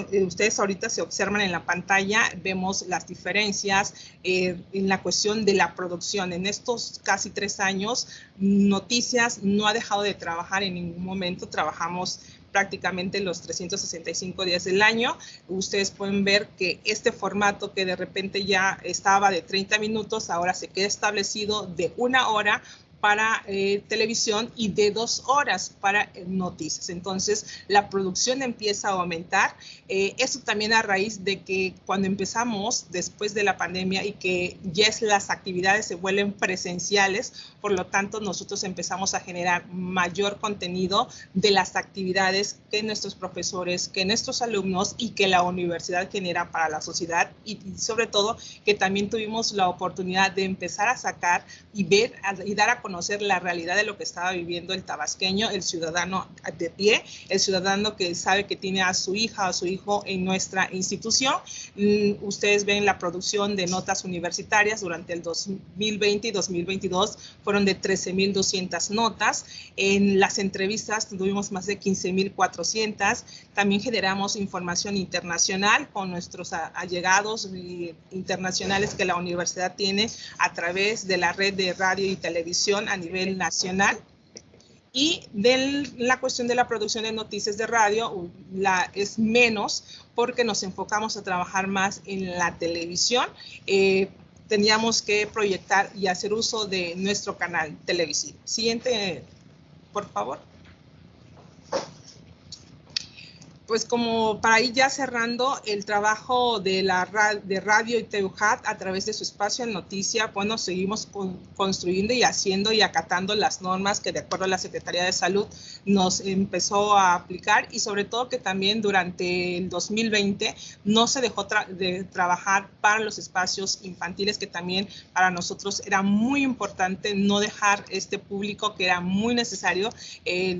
ahorita se observan en la pantalla, vemos las diferencias en la cuestión de la producción. En estos casi 3 años, Noticias no ha dejado de trabajar en ningún momento. Trabajamos prácticamente los 365 días del año. Ustedes pueden ver que este formato que de repente ya estaba de 30 minutos, ahora se queda establecido de 1 hora, para televisión y de 2 horas para noticias. Entonces, la producción empieza a aumentar. Eso también a raíz de que cuando empezamos después de la pandemia y que ya las actividades se vuelven presenciales, por lo tanto, nosotros empezamos a generar mayor contenido de las actividades que nuestros profesores, que nuestros alumnos y que la universidad genera para la sociedad, y sobre todo que también tuvimos la oportunidad de empezar a sacar y ver y dar a conocer la realidad de lo que estaba viviendo el tabasqueño, el ciudadano de pie, el ciudadano que sabe que tiene a su hija o a su hijo en nuestra institución. Ustedes ven la producción de notas universitarias durante el 2020 y 2022, fueron de 13,200 notas. En las entrevistas tuvimos más de 15,400. También generamos información internacional con nuestros allegados internacionales que la universidad tiene a través de la red de radio y televisión a nivel nacional. Y de la cuestión de la producción de noticias de radio es menos porque nos enfocamos a trabajar más en la televisión. Teníamos que proyectar y hacer uso de nuestro canal televisivo. Siguiente, por favor. Pues como para ir ya cerrando el trabajo de Radio y TUJAT a través de su espacio en noticia, bueno, seguimos construyendo y haciendo y acatando las normas que de acuerdo a la Secretaría de Salud nos empezó a aplicar, y sobre todo que también durante el 2020 no se dejó de trabajar para los espacios infantiles, que también para nosotros era muy importante no dejar este público que era muy necesario.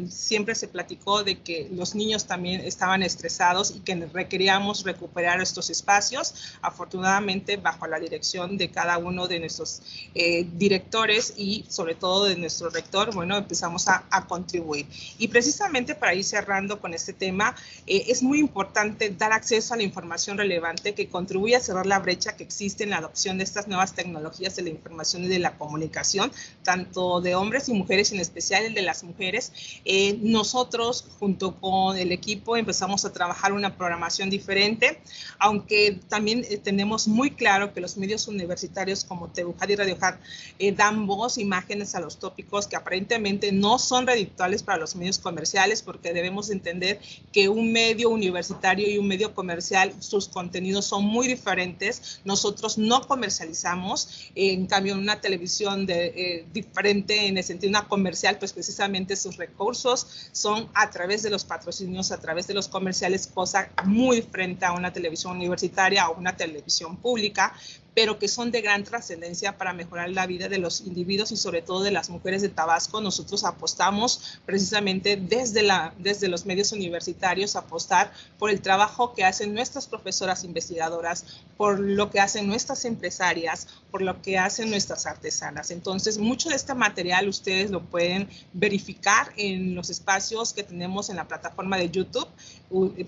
Siempre se platicó de que los niños también estaban estresados y que requeríamos recuperar estos espacios. Afortunadamente, bajo la dirección de cada uno de nuestros directores y sobre todo de nuestro rector, bueno, empezamos a contribuir. Y precisamente para ir cerrando con este tema, es muy importante dar acceso a la información relevante que contribuye a cerrar la brecha que existe en la adopción de estas nuevas tecnologías de la información y de la comunicación, tanto de hombres y mujeres, en especial el de las mujeres. Nosotros, junto con el equipo, empezamos a trabajar una programación diferente, aunque también tenemos muy claro que los medios universitarios como TUJAT y RadioJAT dan voz, imágenes a los tópicos que aparentemente no son redituables para los medios comerciales, porque debemos entender que un medio universitario y un medio comercial, sus contenidos son muy diferentes. Nosotros no comercializamos, en cambio una televisión diferente en el sentido, una comercial, pues precisamente sus recursos son a través de los patrocinios, a través de los comerciales, cosa muy diferente a una televisión universitaria o una televisión pública, pero que son de gran trascendencia para mejorar la vida de los individuos y sobre todo de las mujeres de Tabasco. Nosotros apostamos precisamente desde los medios universitarios, apostar por el trabajo que hacen nuestras profesoras investigadoras, por lo que hacen nuestras empresarias, por lo que hacen nuestras artesanas. Entonces, mucho de este material ustedes lo pueden verificar en los espacios que tenemos en la plataforma de YouTube.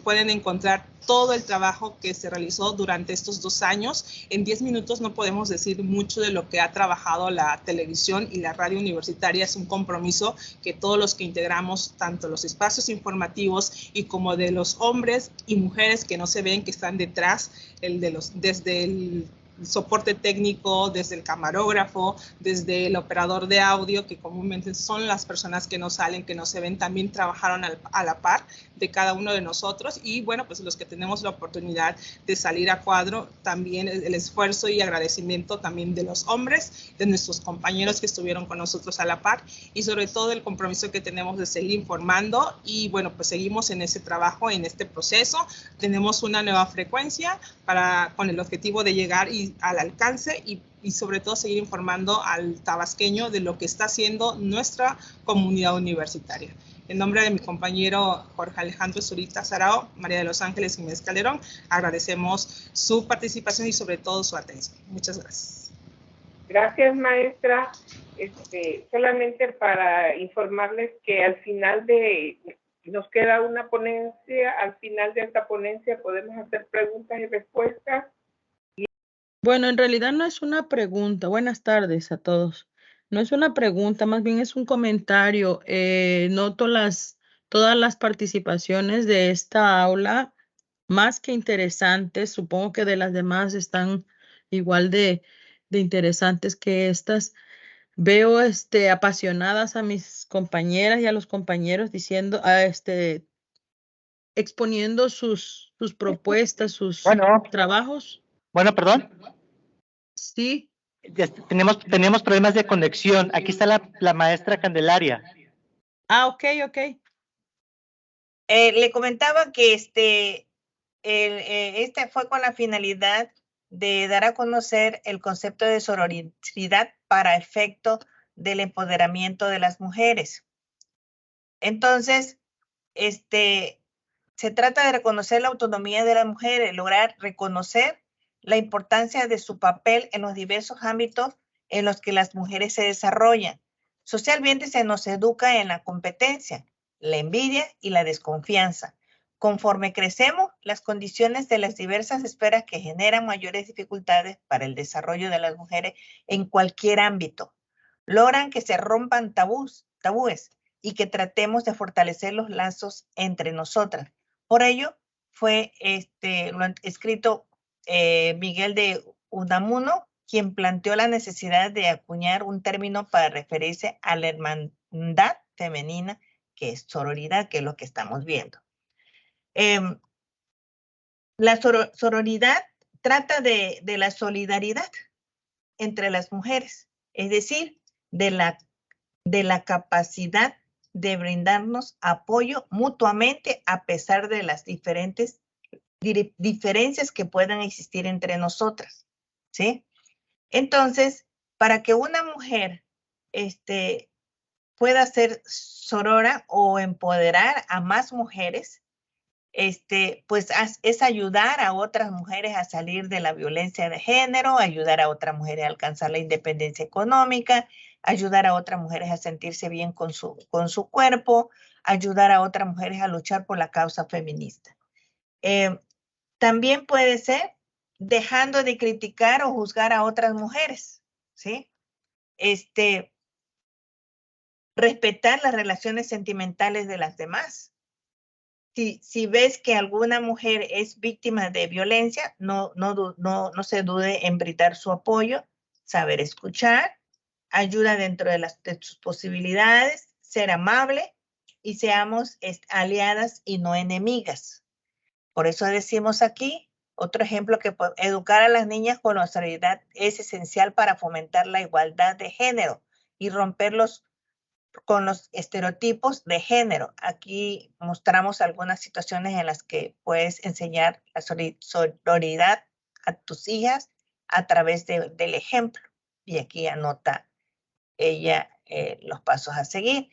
Pueden encontrar todo el trabajo que se realizó durante estos 2 años. En 10 minutos no podemos decir mucho de lo que ha trabajado la televisión y la radio universitaria. Es un compromiso que todos los que integramos, tanto los espacios informativos y como de los hombres y mujeres que no se ven, que están detrás, desde el soporte técnico, desde el camarógrafo, desde el operador de audio, que comúnmente son las personas que no salen, que no se ven, también trabajaron a la par de cada uno de nosotros. Y bueno, pues los que tenemos la oportunidad de salir a cuadro, también el esfuerzo y agradecimiento también de los hombres, de nuestros compañeros que estuvieron con nosotros a la par, y sobre todo el compromiso que tenemos de seguir informando. Y bueno, pues seguimos en ese trabajo, en este proceso. Tenemos una nueva frecuencia con el objetivo de llegar al alcance y sobre todo seguir informando al tabasqueño de lo que está haciendo nuestra comunidad universitaria. En nombre de mi compañero Jorge Alejandro Zurita Sarao, María de los Ángeles Jiménez Calderón, agradecemos su participación y sobre todo su atención. Muchas gracias. Gracias, maestra. Solamente para informarles que al final nos queda una ponencia. Al final de esta ponencia podemos hacer preguntas y respuestas. Bueno, en realidad no es una pregunta. Buenas tardes a todos. No es una pregunta, más bien es un comentario. Noto todas las participaciones de esta aula, más que interesantes. Supongo que de las demás están igual de interesantes que estas. Veo apasionadas a mis compañeras y a los compañeros diciendo, exponiendo sus propuestas, sus Bueno, trabajos. perdón. Sí. Tenemos problemas de conexión. Aquí está la maestra Candelaria. Ah, ok. Le comentaba que este fue con la finalidad de dar a conocer el concepto de sororidad para efecto del empoderamiento de las mujeres. Entonces, se trata de reconocer la autonomía de las mujeres, lograr reconocer la importancia de su papel en los diversos ámbitos en los que las mujeres se desarrollan. Socialmente se nos educa en la competencia, la envidia y la desconfianza. Conforme crecemos, las condiciones de las diversas esferas que generan mayores dificultades para el desarrollo de las mujeres en cualquier ámbito logran que se rompan tabúes y que tratemos de fortalecer los lazos entre nosotras. Por ello, fue lo han escrito Miguel de Unamuno, quien planteó la necesidad de acuñar un término para referirse a la hermandad femenina, que es sororidad, que es lo que estamos viendo. La sororidad trata de la solidaridad entre las mujeres, es decir, de la capacidad de brindarnos apoyo mutuamente a pesar de las diferencias que puedan existir entre nosotras, ¿sí? Entonces, para que una mujer pueda ser sorora o empoderar a más mujeres, pues es ayudar a otras mujeres a salir de la violencia de género, ayudar a otras mujeres a alcanzar la independencia económica, ayudar a otras mujeres a sentirse bien con su cuerpo, ayudar a otras mujeres a luchar por la causa feminista. También puede ser dejando de criticar o juzgar a otras mujeres, ¿sí? Respetar las relaciones sentimentales de las demás. Si ves que alguna mujer es víctima de violencia, no se dude en brindar su apoyo, saber escuchar, ayuda dentro de sus posibilidades, ser amable y seamos aliadas y no enemigas. Por eso decimos aquí, otro ejemplo, que educar a las niñas con la sororidad es esencial para fomentar la igualdad de género y romperlos con los estereotipos de género. Aquí mostramos algunas situaciones en las que puedes enseñar la sororidad a tus hijas a través del ejemplo. Y aquí anota ella los pasos a seguir.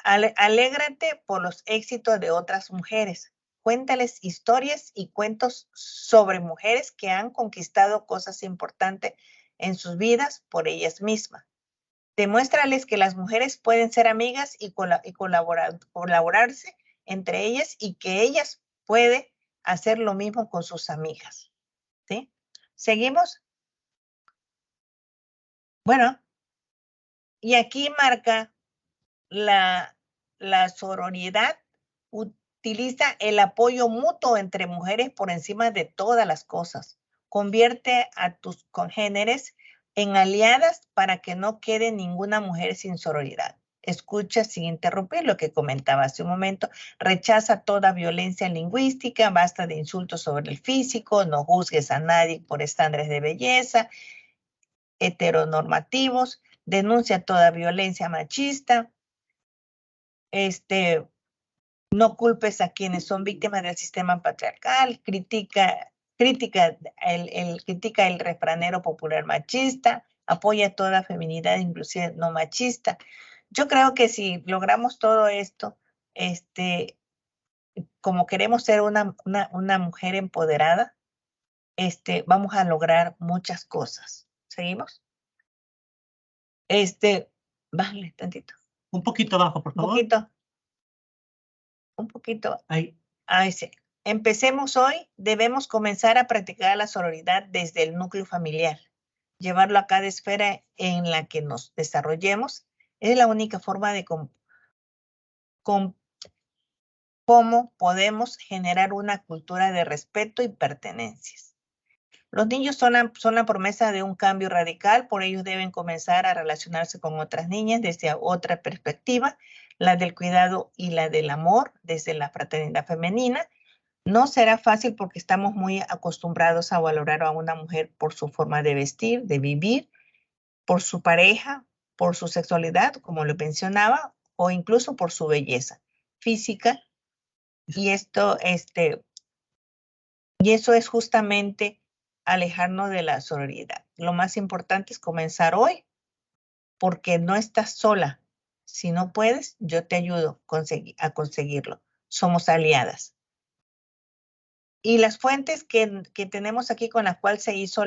Alégrate por los éxitos de otras mujeres. Cuéntales historias y cuentos sobre mujeres que han conquistado cosas importantes en sus vidas por ellas mismas. Demuéstrales que las mujeres pueden ser amigas y colaborarse entre ellas y que ellas pueden hacer lo mismo con sus amigas. ¿Sí? ¿Seguimos? Bueno, y aquí marca la sororidad, utiliza el apoyo mutuo entre mujeres por encima de todas las cosas. Convierte a tus congéneres en aliadas para que no quede ninguna mujer sin sororidad. Escucha sin interrumpir, lo que comentaba hace un momento. Rechaza toda violencia lingüística, basta de insultos sobre el físico, no juzgues a nadie por estándares de belleza heteronormativos, denuncia toda violencia machista, no culpes a quienes son víctimas del sistema patriarcal, critica el refranero popular machista, apoya toda feminidad, inclusive no machista. Yo creo que si logramos todo esto, como queremos ser una mujer empoderada, vamos a lograr muchas cosas. ¿Seguimos? Bájale tantito. Un poquito abajo, por favor. Un poquito. Ahí. Ahí sí. Empecemos hoy. Debemos comenzar a practicar la sororidad desde el núcleo familiar. Llevarlo a cada esfera en la que nos desarrollemos es la única forma de cómo podemos generar una cultura de respeto y pertenencias. Los niños son la promesa de un cambio radical, por ello deben comenzar a relacionarse con otras niñas desde otra perspectiva, la del cuidado y la del amor, desde la fraternidad femenina. No será fácil porque estamos muy acostumbrados a valorar a una mujer por su forma de vestir, de vivir, por su pareja, por su sexualidad, como lo mencionaba, o incluso por su belleza física. Y eso es justamente alejarnos de la sororidad. Lo más importante es comenzar hoy, porque no estás sola. Si no puedes, yo te ayudo a conseguirlo. Somos aliadas. Y las fuentes que tenemos aquí con las cuales se hizo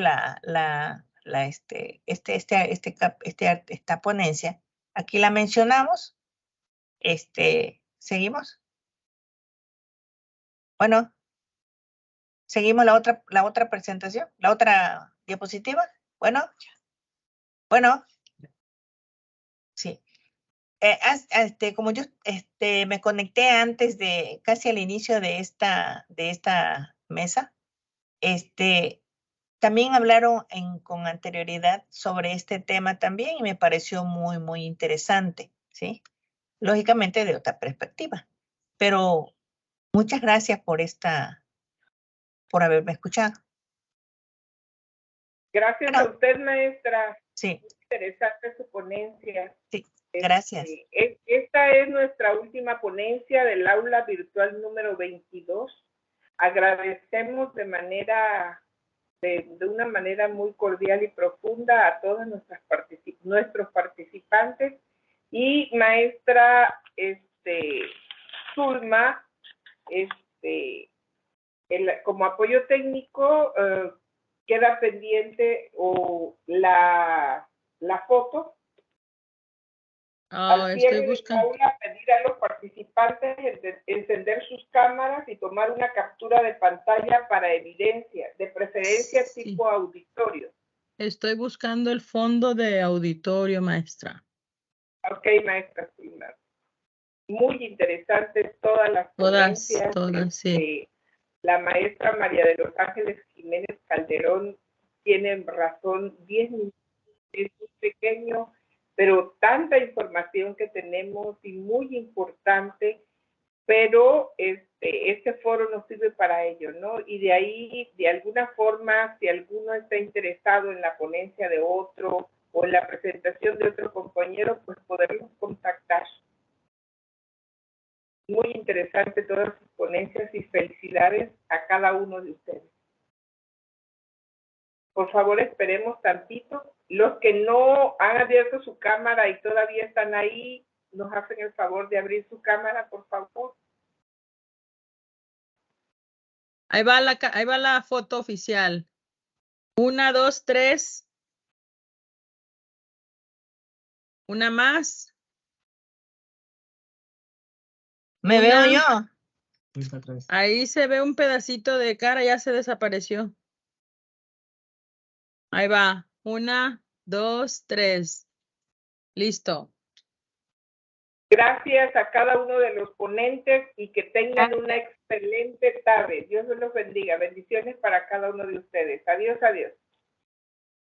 esta ponencia, aquí la mencionamos. ¿Seguimos? Bueno, seguimos la otra presentación, la otra diapositiva. Bueno, sí. Como yo me conecté antes de casi al inicio de esta mesa, también hablaron con anterioridad sobre este tema también y me pareció muy, muy interesante, ¿sí? Lógicamente de otra perspectiva, pero muchas gracias por haberme escuchado. Gracias a usted, maestra. Sí. Muy interesante su ponencia. Sí, gracias. Esta es nuestra última ponencia del aula virtual número 22. Agradecemos de una manera muy cordial y profunda a todos nuestros participantes y maestra Zulma, como apoyo técnico queda pendiente la foto. Al cierre de la aula, pedir a los participantes encender sus cámaras y tomar una captura de pantalla para evidencia, de preferencia tipo auditorio. Estoy buscando el fondo de auditorio, maestra. Ok, maestra. Muy interesantes todas las ponencias. Todas, sí. La maestra María de los Ángeles Jiménez Calderón tiene razón, 10 minutos es muy pequeño, pero tanta información que tenemos y muy importante, pero este foro nos sirve para ello, ¿no? Y de ahí, de alguna forma, si alguno está interesado en la ponencia de otro o en la presentación de otro compañero, pues poderlos contactar. Muy interesante todas sus ponencias y felicidades a cada uno de ustedes. Por favor, esperemos tantito. Los que no han abierto su cámara y todavía están ahí, nos hacen el favor de abrir su cámara, por favor. Ahí va la foto oficial. 1, 2, 3. Una más. ¿Me veo yo? Ahí se ve un pedacito de cara, ya se desapareció. Ahí va. 1, 2, 3. Listo. Gracias a cada uno de los ponentes y que tengan una excelente tarde. Dios los bendiga. Bendiciones para cada uno de ustedes. Adiós, adiós.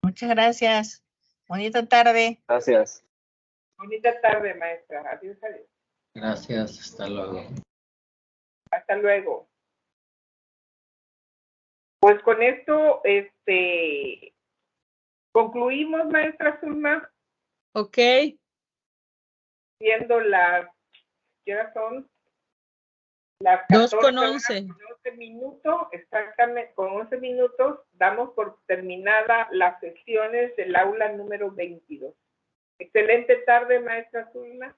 Muchas gracias. Bonita tarde. Gracias. Bonita tarde, maestra. Adiós, adiós. Gracias, hasta luego. Hasta luego. Pues con esto, concluimos, maestra Zulma. Ok. Siendo ¿qué horas son? Las 2:11. Con 11 minutos, exactamente, con 11 minutos, damos por terminada las sesiones del aula número 22. Excelente tarde, maestra Zulma.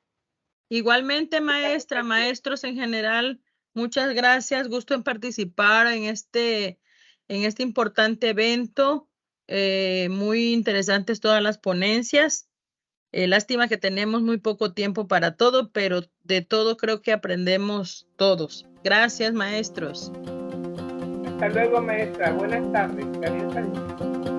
Igualmente, maestra, maestros en general, muchas gracias. Gusto en participar en este importante evento. Muy interesantes todas las ponencias. Lástima que tenemos muy poco tiempo para todo, pero de todo creo que aprendemos todos. Gracias, maestros. Hasta luego, maestra. Buenas tardes. Adiós, adiós.